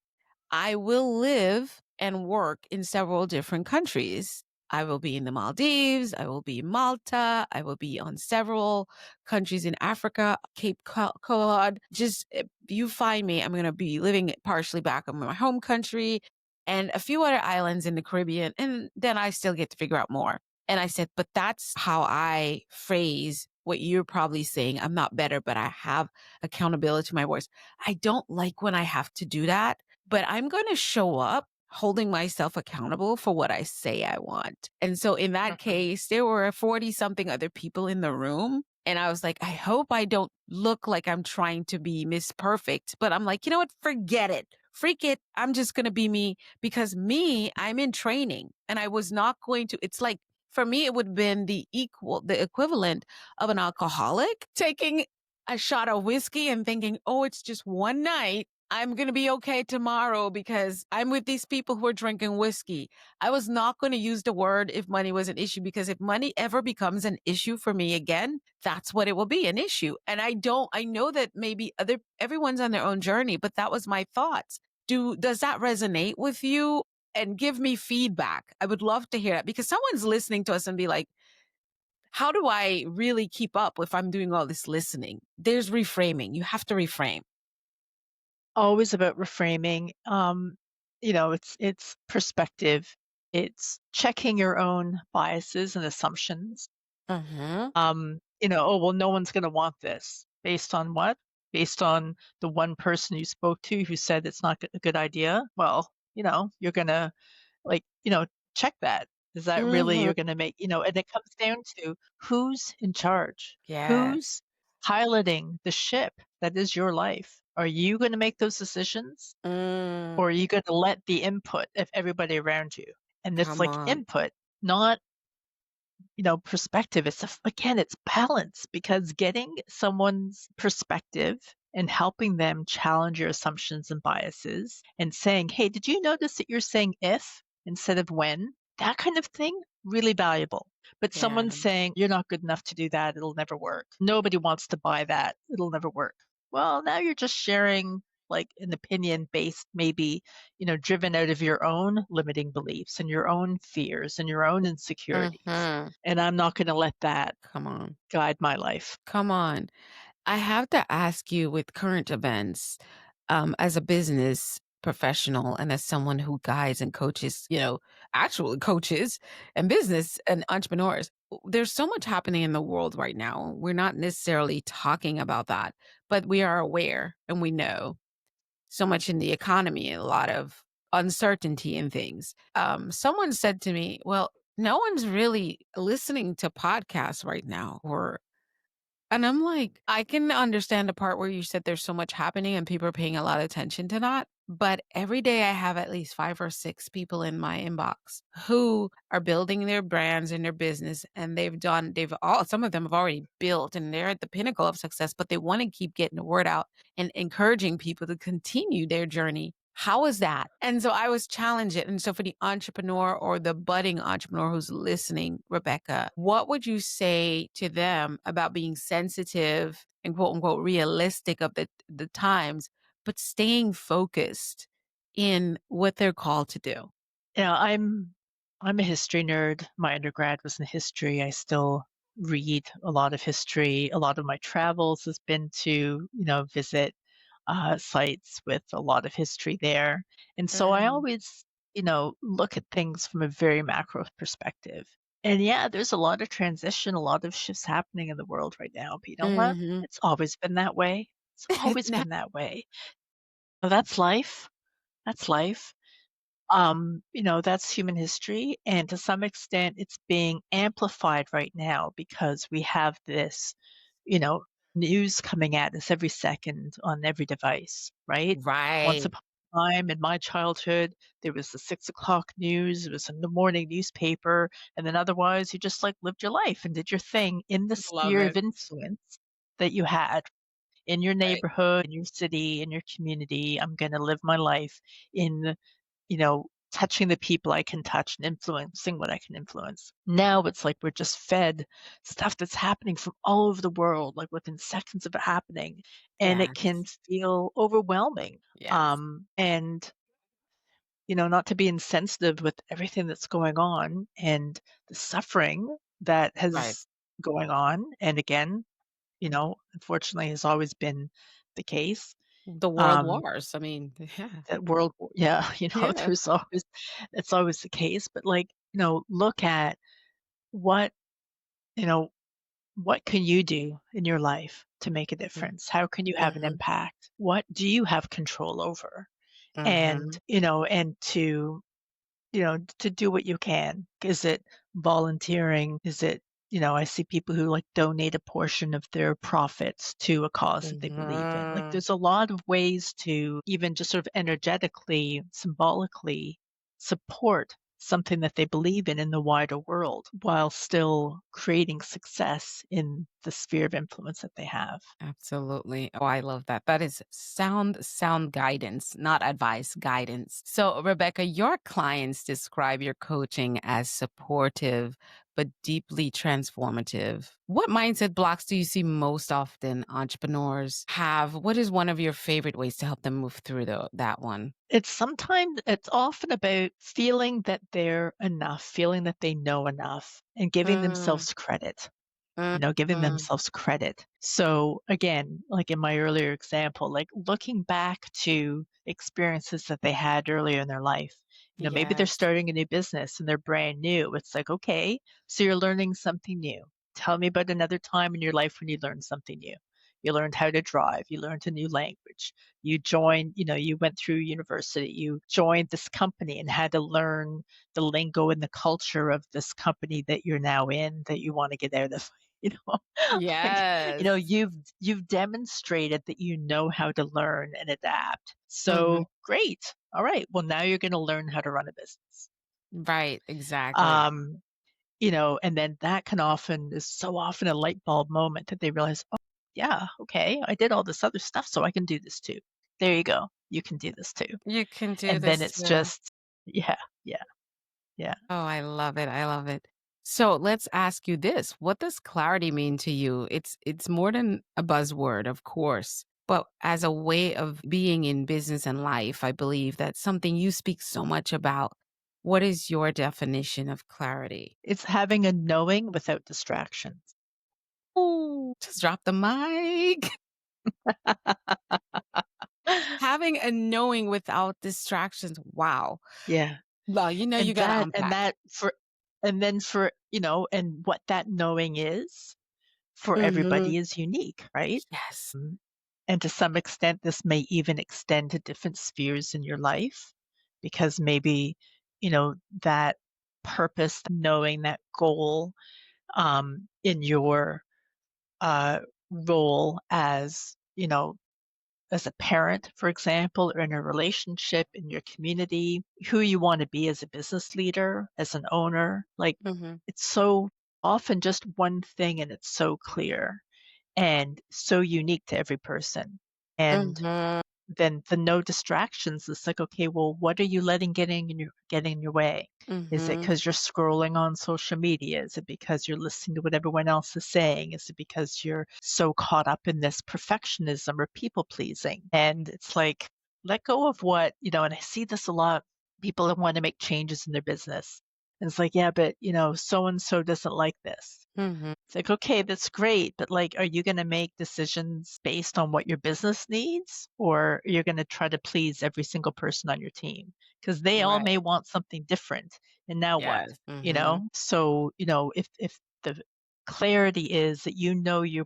I will live and work in several different countries. I will be in the Maldives. I will be in Malta. I will be on several countries in Africa, Cape Cod. Just if you find me, I'm going to be living partially back in my home country and a few other islands in the Caribbean. And then I still get to figure out more. And I said, but that's how I phrase what you're probably saying. I'm not better, but I have accountability to my words. I don't like when I have to do that, but I'm going to show up holding myself accountable for what I say I want. And so in that Hmm. case, there were 40 something other people in the room. And I was like, I hope I don't look like I'm trying to be Miss Perfect, but I'm like, you know what? Forget it. Freak it. I'm just going to be me because me, I'm in training and I was not going to, it's like For me, it would have been the equivalent of an alcoholic taking a shot of whiskey and thinking, oh, it's just one night. I'm going to be okay tomorrow because I'm with these people who are drinking whiskey. I was not going to use the word if money was an issue, because if money ever becomes an issue for me again, that's what it will be, an issue. And I know that maybe everyone's on their own journey, but that was my thoughts. Does that resonate with you? And give me feedback. I would love to hear it, because someone's listening to us and be like, how do I really keep up if I'm doing all this listening? There's reframing. You have to reframe. Always about reframing. It's perspective. It's checking your own biases and assumptions. Mm-hmm. Oh, well, no one's going to want this. Based on what? Based on the one person you spoke to who said it's not a good idea. Well, you're going to like, check that. Is that really Mm-hmm. you're going to make, and it comes down to who's in charge, Yes. who's piloting the ship that is your life. Are you going to make those decisions, Mm, or are you going to let the input of everybody around you? And it's come like on. input, not perspective. Again, it's balance, because getting someone's perspective and helping them challenge your assumptions and biases and saying, hey, did you notice that you're saying if instead of when? That kind of thing, really valuable. But Yeah. someone saying, you're not good enough to do that, it'll never work. Nobody wants to buy that, it'll never work. Well, now you're just sharing like an opinion based, maybe, driven out of your own limiting beliefs and your own fears and your own insecurities. Mm-hmm. And I'm not gonna let that Come on. guide my life. Come on. I have to ask you, with current events, as a business professional and as someone who guides and coaches, actual coaches and business and entrepreneurs, there's so much happening in the world right now. We're not necessarily talking about that, but we are aware and we know so much in the economy, a lot of uncertainty and things. Someone said to me, well, no one's really listening to podcasts right now, and I'm like, I can understand the part where you said there's so much happening and people are paying a lot of attention to that. But every day I have at least 5 or 6 people in my inbox who are building their brands and their business. And some of them have already built and they're at the pinnacle of success, but they want to keep getting the word out and encouraging people to continue their journey. How is that? And so I was challenged it. And so for the entrepreneur or the budding entrepreneur who's listening, Rebecca, what would you say to them about being sensitive and quote unquote realistic of the times, but staying focused in what they're called to do? Yeah, I'm a history nerd. My undergrad was in history. I still read a lot of history. A lot of my travels has been to, visit sites with a lot of history there. And so I Mm-hmm. always, look at things from a very macro perspective. And yeah, there's a lot of transition, a lot of shifts happening in the world right now. But you know what? Mm-hmm. It's always been that way. It's always been that way. So that's life. That's life. That's human history. And to some extent, it's being amplified right now because we have this, you know, news coming at us every second on every device, right? Once Right. upon a time in my childhood, there was the 6 o'clock news, it was in the morning newspaper, and then otherwise you just like lived your life and did your thing in the Love sphere of it. influence that you had in your Right. neighborhood, in your city, in your community. I'm going to live my life in touching the people I can touch and influencing what I can influence. Now it's like we're just fed stuff that's happening from all over the world, like within seconds of it happening, and it can Yes. feel overwhelming. Yes. And not to be insensitive with everything that's going on and the suffering that Right. has going on, and again, unfortunately, has always been the case. The world Um, wars. I mean, yeah. That world war yeah, Yeah. there's always that's always the case, but, like, look at what you know, what can you do in your life to make a difference? How can you have an Mm-hmm. impact? What do you have control over? And, Mm-hmm. to do what you can. Is it volunteering? Is it I see people who, like, donate a portion of their profits to a cause that they believe in. Like, Mhm. there's a lot of ways to even just sort of energetically, symbolically support something that they believe in the wider world while still creating success in the sphere of influence that they have. Absolutely. Oh, I love that. That is sound guidance, not advice, guidance. So, Rebecca, your clients describe your coaching as supportive but deeply transformative. What mindset blocks do you see most often entrepreneurs have? What is one of your favorite ways to help them move through that one? It's often about feeling that they're enough, feeling that they know enough, and giving Mm, themselves credit. mm, Giving mm. themselves credit. So again, like in my earlier example, like looking back to experiences that they had earlier in their life. Maybe they're Yes. starting a new business and they're brand new. It's like, okay, so you're learning something new. Tell me about another time in your life when you learned something new. You learned how to drive, you learned a new language, you went through university, you joined this company and had to learn the lingo and the culture of this company that you're now in that you want to get out of. You know, like, Yes. you've demonstrated that you know how to learn and adapt. Hmm. So great. All right. Well, now you're going to learn how to run a business. Right. Exactly. Um, and then that can often is so often a light bulb moment that they realize, oh, yeah, okay, I did all this other stuff, so I can do this too. There you go. You can do this too. You can do And then this it's too. just, yeah, yeah, yeah. Oh, I love it. I love it. So let's ask you this. What does clarity mean to you? It's more than a buzzword, of course, but as a way of being in business and life, I believe that's something you speak so much about. What is your definition of clarity? It's having a knowing without distractions. Ooh, just drop the mic. Having a knowing without distractions. Wow. Yeah. Well, you And got to and unpack. that for and then for, and what that knowing is for Hmm. everybody is unique, right? Yes. Mm. And to some extent, this may even extend to different spheres in your life because maybe, that purpose, knowing that goal, in your role as a parent, for example, or in a relationship in your community, who you want to be as a business leader, as an owner. Like, Hmm. it's so often just one thing and it's so clear and so unique to every person. And Hmm. then the no distractions, it's like, okay, well, what are you letting get in your way? Is it Hmm. because you're scrolling on social media? Is it because you're listening to what everyone else is saying? Is it because you're so caught up in this perfectionism or people pleasing? And it's like, let go of and I see this a lot. People that want to make changes in their business. And it's like, yeah, but so and so doesn't like this. Hmm. It's like, okay, that's great, but like, are you going to make decisions based on what your business needs, or you're going to try to please every single person on your team? Because they all Right. may want something different. And now what? Yes. Mhm. So, if the clarity is that you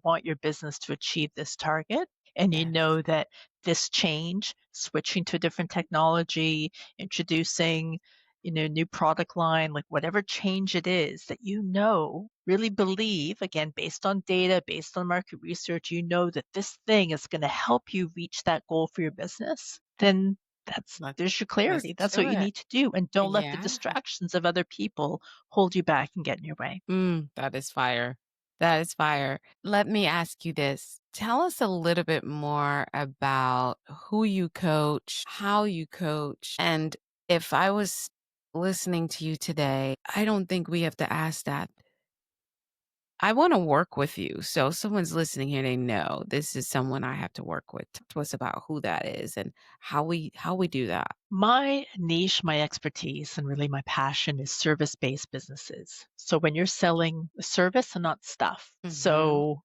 want your business to achieve this target, and you Yes. know that this change, switching to a different technology, introducing new product line, like whatever change it is that really believe, again, based on data, based on market research, that this thing is going to help you reach that goal for your business, then Let's there's your let's clarity. That's do what you it. need to do. And don't let the Yeah. distractions of other people hold you back and get in your way. That is fire. That is fire. Let me ask you this. Tell us a little bit more about who you coach, how you coach, and if I was listening to you today, I don't think we have to ask that. I wanna work with you. So if someone's listening here, they know this is someone I have to work with. Talk to us about who that is and how we do that. My niche, my expertise, and really my passion is service based businesses. So when you're selling a service and not stuff. Mhm. So,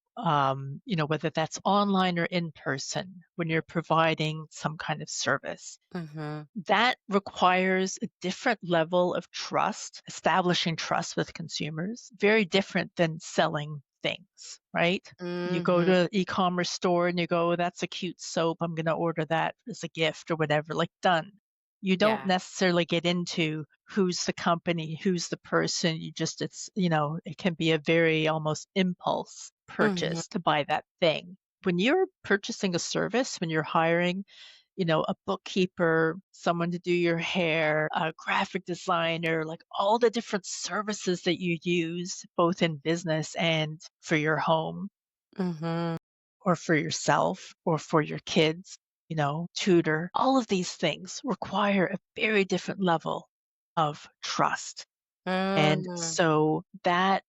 whether that's online or in person, when you're providing some kind of service, Mhm. that requires a different level of trust, establishing trust with consumers, very different than selling things, right? You go Mhm. to an e-commerce store and you go, that's a cute soap. I'm going to order that as a gift or whatever, like done. You don't Yeah. necessarily get into who's the company, who's the person. It can be a very almost impulse Mhm. purchase to buy that thing. When you're purchasing a service, when you're hiring, a bookkeeper, someone to do your hair, a graphic designer, like all the different services that you use both in business and for your home Mm-hmm. or for yourself or for your kids, tutor. All of these things require a very different level of trust. And Mm-hmm. so that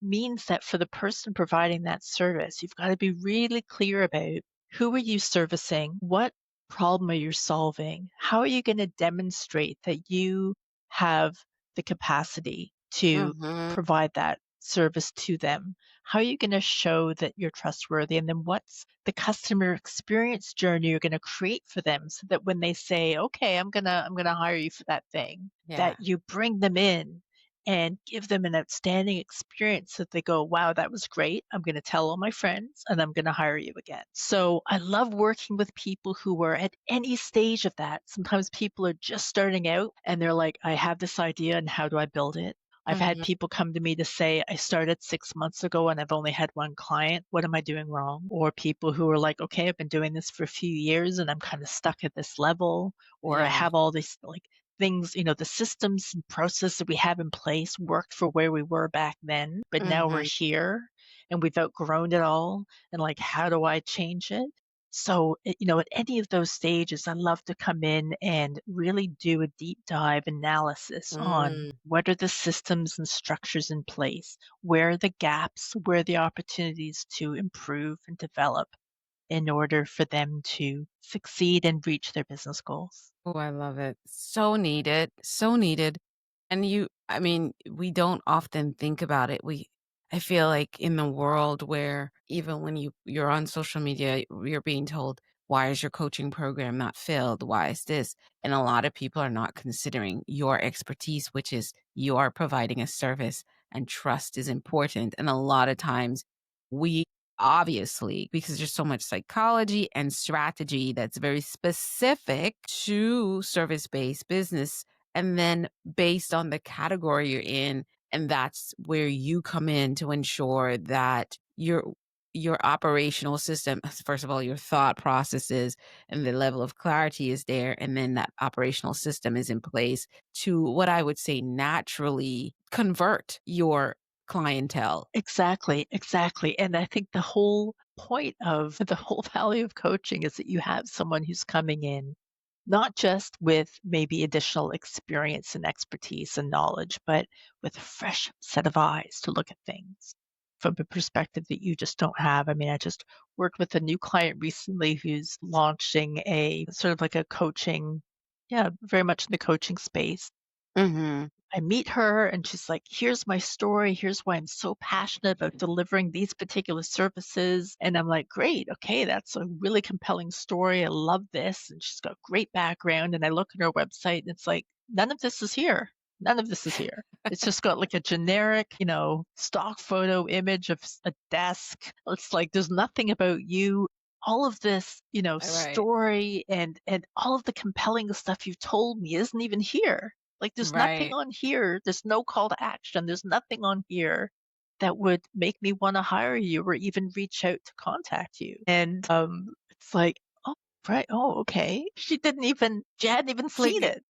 means that for the person providing that service, you've got to be really clear about who are you servicing? What problem are you solving? How are you going to demonstrate that you have the capacity to Mm-hmm. provide that service to them? How are you going to show that you're trustworthy? And then what's the customer experience journey you're going to create for them so that when they say, "Okay, I'm going to hire you for that thing," Yeah. that you bring them in and give them an outstanding experience that they go, "Wow, that was great. I'm going to tell all my friends and I'm going to hire you again." So I love working with people who are at any stage of that. Sometimes people are just starting out and they're like, "I have this idea and how do I build it?" I've had Mm-hmm. people come to me to say, "I started 6 months ago and I've only had one client. What am I doing wrong?" Or people who are like, "Okay, I've been doing this for a few years and I'm kind of stuck at this level." Or I Yeah. have all these like things, the systems and process that we have in place worked for where we were back then, but now we're Mm-hmm. here and we've outgrown it all. And like, how do I change it? So, at any of those stages, I love to come in and really do a deep dive analysis on Mm. what are the systems and structures in place? Where are the gaps? Where are the opportunities to improve and develop in order for them to succeed and reach their business goals? Oh, I love it. So needed. So needed. And I mean, we don't often think about it. I feel like in the world where even when you're on social media, you're being told, why is your coaching program not filled? Why is this? And a lot of people are not considering your expertise, which is you are providing a service and trust is important. And a lot of times we obviously, because there's so much psychology and strategy that's very specific to service-based business, and then based on the category you're in, and that's where you come in to ensure that your operational system, first of all, your thought processes and the level of clarity is there, and then that operational system is in place to what I would say naturally convert your clientele. Exactly, exactly. And I think the whole point of the whole value of coaching is that you have someone who's coming in not just with maybe additional experience and expertise and knowledge, but with a fresh set of eyes to look at things from a perspective that you just don't have. I mean, I just worked with a new client recently who's launching a sort of like a coaching, yeah, very much in the coaching space. Mhm. I meet her and she's like, "Here's my story. Here's why I'm so passionate about delivering these particular services." And I'm like, "Great. Okay. That's a really compelling story. I love this." And she's got great background. And I look at her website and it's like, none of this is here. None of this is here. It's just got like a generic, stock photo image of a desk. It's like there's nothing about you. All of this, Right. story and all of the compelling stuff you've told me isn't even here. Like, there's nothing Right. on here. There's no call to action. There's nothing on here that would make me want to hire you or even reach out to contact you. And it's like, oh, right. Oh, okay. She hadn't even Click seen it. it.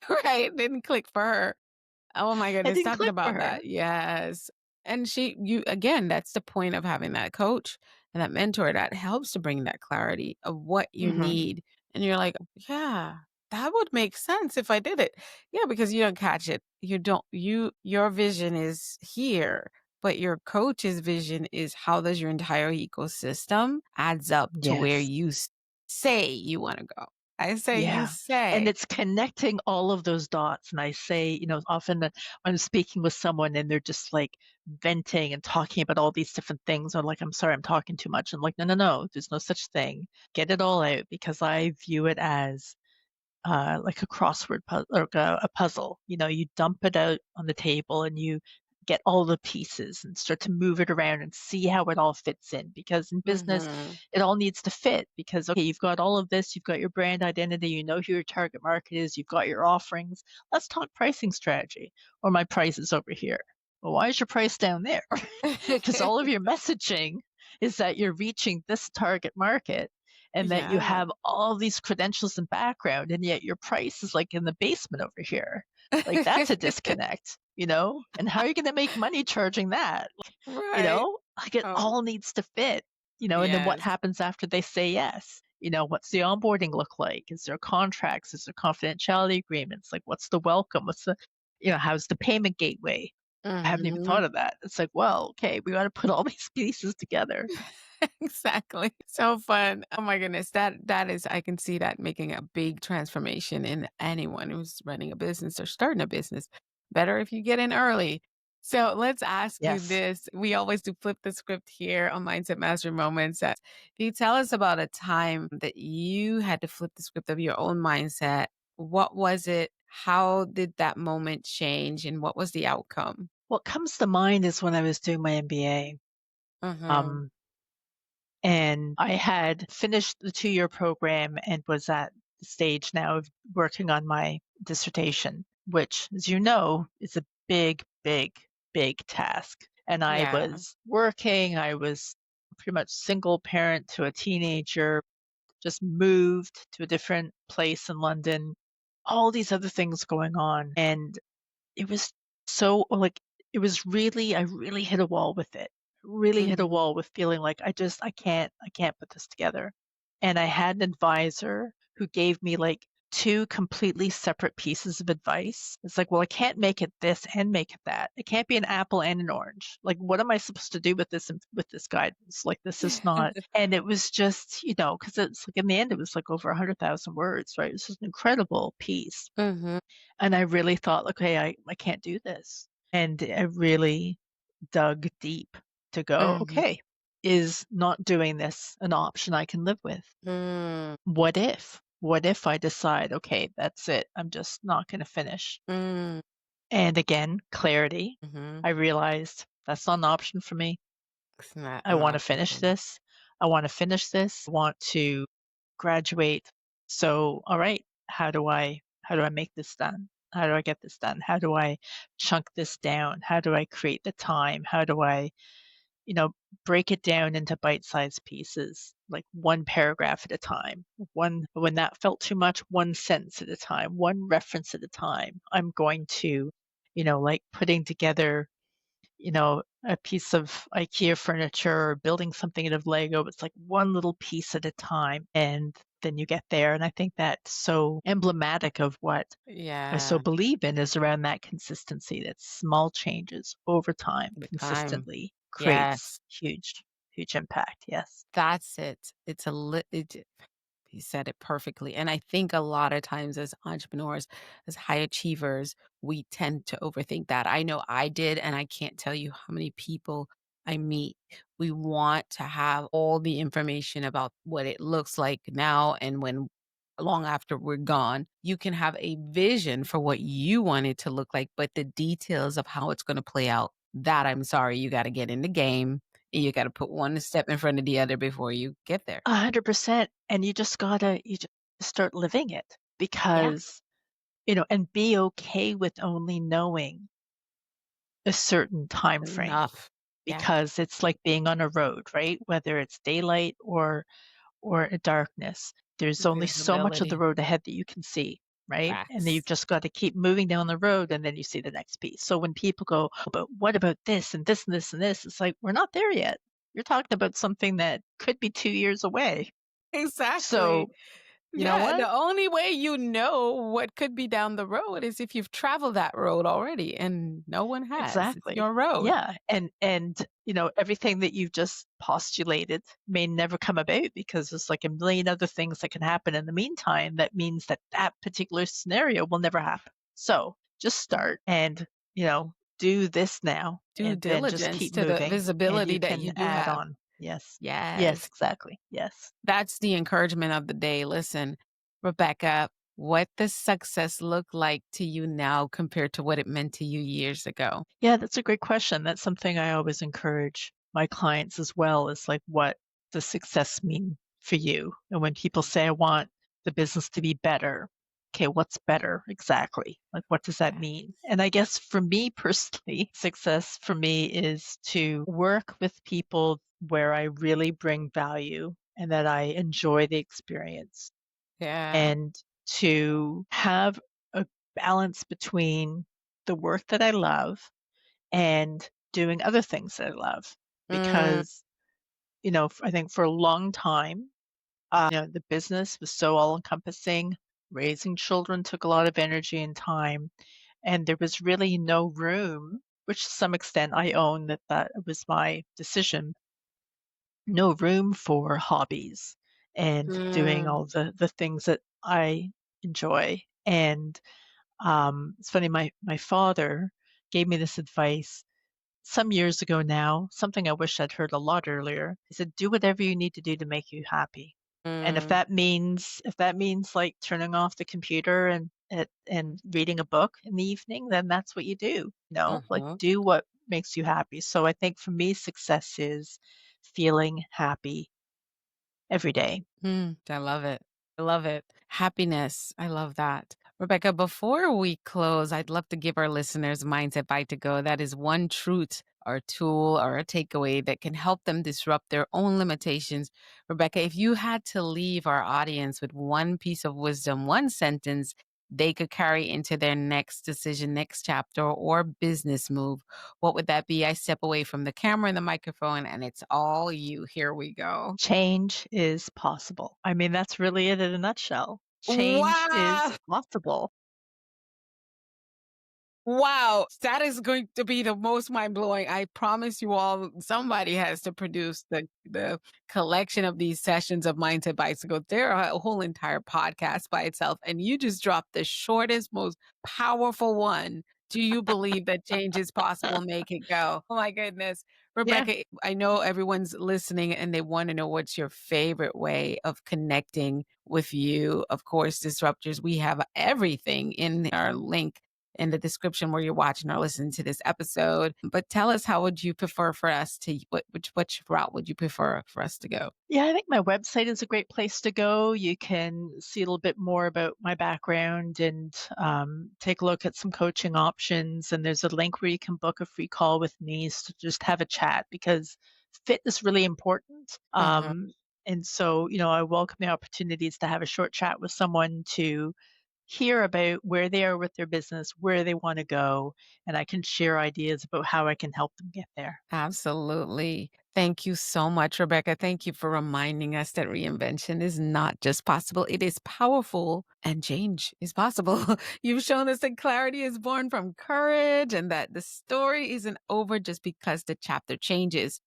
Right. Didn't click for her. Oh my It goodness, didn't talking click for about her. that. Yes. And you again, that's the point of having that coach and that mentor that helps to bring that clarity of what you Hmm. need. And you're like, yeah, that would make sense if I did it. Yeah, because you don't catch it. You don't, your vision is here, but your coach's vision is how does your entire ecosystem adds up to where Yes. say you want to go. I say you Yeah. And say. it's connecting all of those dots. And I say, often when I'm speaking with someone and they're just like venting and talking about all these different things, or like, "I'm sorry, I'm talking too much." I'm like, "No, no, no, there's no such thing. Get it all out," because I view it as like a crossword puzzle or a puzzle. You dump it out on the table and you get all the pieces and start to move it around and see how it all fits in. Because in business, Mhm. it all needs to fit. Because, okay, you've got all of this, you've got your brand identity, you know who your target market is, you've got your offerings. Let's talk pricing strategy. Or my price is over here. Well, why is your price down there? Because all of your messaging is that you're reaching this target market. and that you Yeah. have all these credentials and background, and yet your price is like in the basement over here. Like that's a disconnect, And how are you going to make money charging that? Right. Like it Oh, all needs to fit, and then what yes. happens after they say yes? What's the onboarding look like? Is there contracts? Is there confidentiality agreements? Like, what's the welcome? How's the payment gateway? I haven't even Mhm. thought of that. It's like, well, okay, we got to put all these pieces together. Exactly. So fun. Oh my goodness. That is I can see that making a big transformation in anyone who's running a business or starting a business. Better if you get in early. So let's ask you Yes. this. We always do flip the script here on Mindset Mastery Moments. Can you tell us about a time that you had to flip the script of your own mindset? What was it? How did that moment change and what was the outcome? What comes to mind is when I was doing my MBA. Mhm. Um, and I had finished the 2-year program and was at the stage now of working on my dissertation, which, as you know, is a big, big, big task. And I Yeah. was working, I was pretty much single parent to a teenager, just moved to a different place in London, all these other things going on. And it was so like I really hit a wall with it. Really hit a Mhm. wall with feeling like I can't put this together. And I had an advisor who gave me like two completely separate pieces of advice. It's like, well, I can't make it this and make it that. It can't be an apple and an orange. Like, what am I supposed to do with this guidance? Like, this is not. And it was just, because it's like in the end, it was like over 100,000 words, right? It was just an incredible piece. Mhm. And I really thought, okay, I can't do this. And I really dug deep to go, Mhm. okay, is not doing this an option I can live with? Mm, What if? What if I decide, okay, that's it. I'm just not going to finish. mm, And again, clarity. mhm. I realized that's not an option for me. It's not I an want to option finish for me. this. I want to finish this. I want to graduate. So, all right, how do I make this done? How do I get this done? How do I chunk this down? How do I create the time? How do I, you know, break it down into bite-sized pieces, like one paragraph at a time. When that felt too much, one sentence at a time, one reference at a time. I'm going to, like putting together a piece of IKEA furniture or building something out of Lego. It's like one little piece at a time. And then you get there. And I think that's so emblematic of what I so Yeah, believe in is around that consistency, that small changes over time the time. consistently creates Yes, huge, huge impact. Yes. that's it. It's a he said it perfectly. And I think a lot of times as entrepreneurs, as high achievers, we tend to overthink that. I know I did, and I can't tell you how many people I meet. We want to have all the information about what it looks like now and when long after we're gone. You can have a vision for what you want it to look like, but the details of how it's going to play out, that I'm sorry, you got to get in the game. And you got to put one step in front of the other before you get there. 100%. And you just start living it Yeah. because, and be okay with only knowing a certain time frame Enough. Yeah. because it's like being on a road, right? Whether it's daylight or a darkness. There's only so much of the Visibility. road ahead that you can see, right? And then you've Facts. just got to keep moving down the road and then you see the next piece. So when people go, but what about this and this and this and this? It's like, we're not there yet. You're talking about something that could be 2 years away. Exactly. So you know Yeah, what? the only way you know what could be down the road is if you've traveled that road already, and no one has. It's Exactly. your road. Yeah. And everything that you've just postulated may never come about because there's like a million other things that can happen in the meantime. That means that that particular scenario will never happen. So just start and, you know, do this now Due and then just diligence keep to the moving and visibility you that you can do add have. on. Yes. Yes, Yes. exactly. Yes. That's the encouragement of the day. Listen, Rebecca, what does success look like to you now compared to what it meant to you years ago? Yeah, that's a great question. That's something I always encourage my clients as well is like, what does success mean for you? And when people say, I want the business to be better, okay, what's better exactly? Like, what does that Yeah. mean? And I guess for me personally, success for me is to work with people where I really bring value and that I enjoy the experience, Yeah. and to have a balance between the work that I love and doing other things that I love. Mm, Because, I think for a long time, the business was so all encompassing. Raising children took a lot of energy and time, and there was really no room, which to some extent I own that was my decision, no room for hobbies and doing mm, all the things that I enjoy. And it's funny, my father gave me this advice some years ago now, something I wish I'd heard a lot earlier. He said, "Do whatever you need to do to make you happy." And mm, if that means like turning off the computer and reading a book in the evening, then that's what you do. Like mhm. do what makes you happy. So I think for me, success is feeling happy every day. I love it. I love it. Happiness. I love that. Rebecca, before we close, I'd love to give our listeners Mindset Bite to Go. That is one truth or tool or a takeaway that can help them disrupt their own limitations. Rebecca, if you had to leave our audience with one piece of wisdom, one sentence they could carry into their next decision, next chapter, or business move, what would that be? I step away from the camera and the microphone, and it's all you. Here we go. Change is possible. I mean, that's really it in a nutshell. Change is Wow. possible. Wow. That is going to be the most mind blowing. I promise you all, somebody has to produce the collection of these sessions of Mindset Bicycle. They're a whole entire podcast by itself. And you just dropped the shortest, most powerful one. Do you believe that change is possible? Make it go. Oh my goodness. Yeah. Rebecca, I know everyone's listening and they want to know what's your favorite way of connecting with you. Of course, Disruptors, we have everything in our link in the description where you're watching or listening to this episode. But tell us, how would you prefer for us to, which route would you prefer for us to go? Yeah, I think my website is a great place to go. You can see a little bit more about my background and take a look at some coaching options. And there's a link where you can book a free call with me to just have a chat because fit is really important. Uh-huh. And so, I welcome the opportunities to have a short chat with someone to hear about where they are with their business, where they want to go, and I can share ideas about how I can help them get there. Absolutely. Thank you so much, Rebecca. Thank you for reminding us that reinvention is not just possible, it is powerful and change is possible. You've shown us that clarity is born from courage and that the story isn't over just because the chapter changes.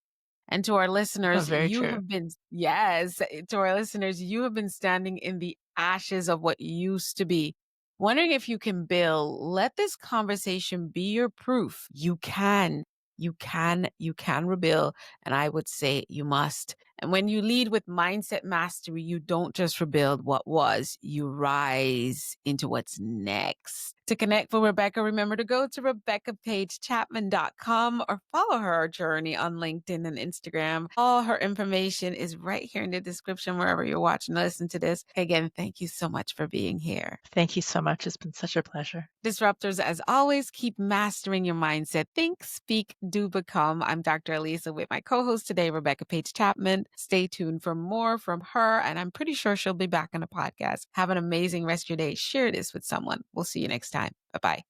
And to our Oh, listeners, very you true. have been, yes, to our listeners, you have been standing in the ashes of what used to be. Wondering if you can build, let this conversation be your proof. You can rebuild. And I would say you must. And when you lead with mindset mastery, you don't just rebuild what was, you rise into what's next. To connect with Rebecca, remember to go to RebeccaPageChapman.com or follow her journey on LinkedIn and Instagram. All her information is right here in the description wherever you're watching or listening to this. Again, thank you so much for being here. Thank you so much. It's been such a pleasure. Disruptors, as always, keep mastering your mindset. Think, speak, do become. I'm Dr. Alisa with my co-host today, Rebecca Page-Chapman. Stay tuned for more from her, and I'm pretty sure she'll be back on the podcast. Have an amazing rest of your day. Share this with someone. We'll see you next time. Bye-bye.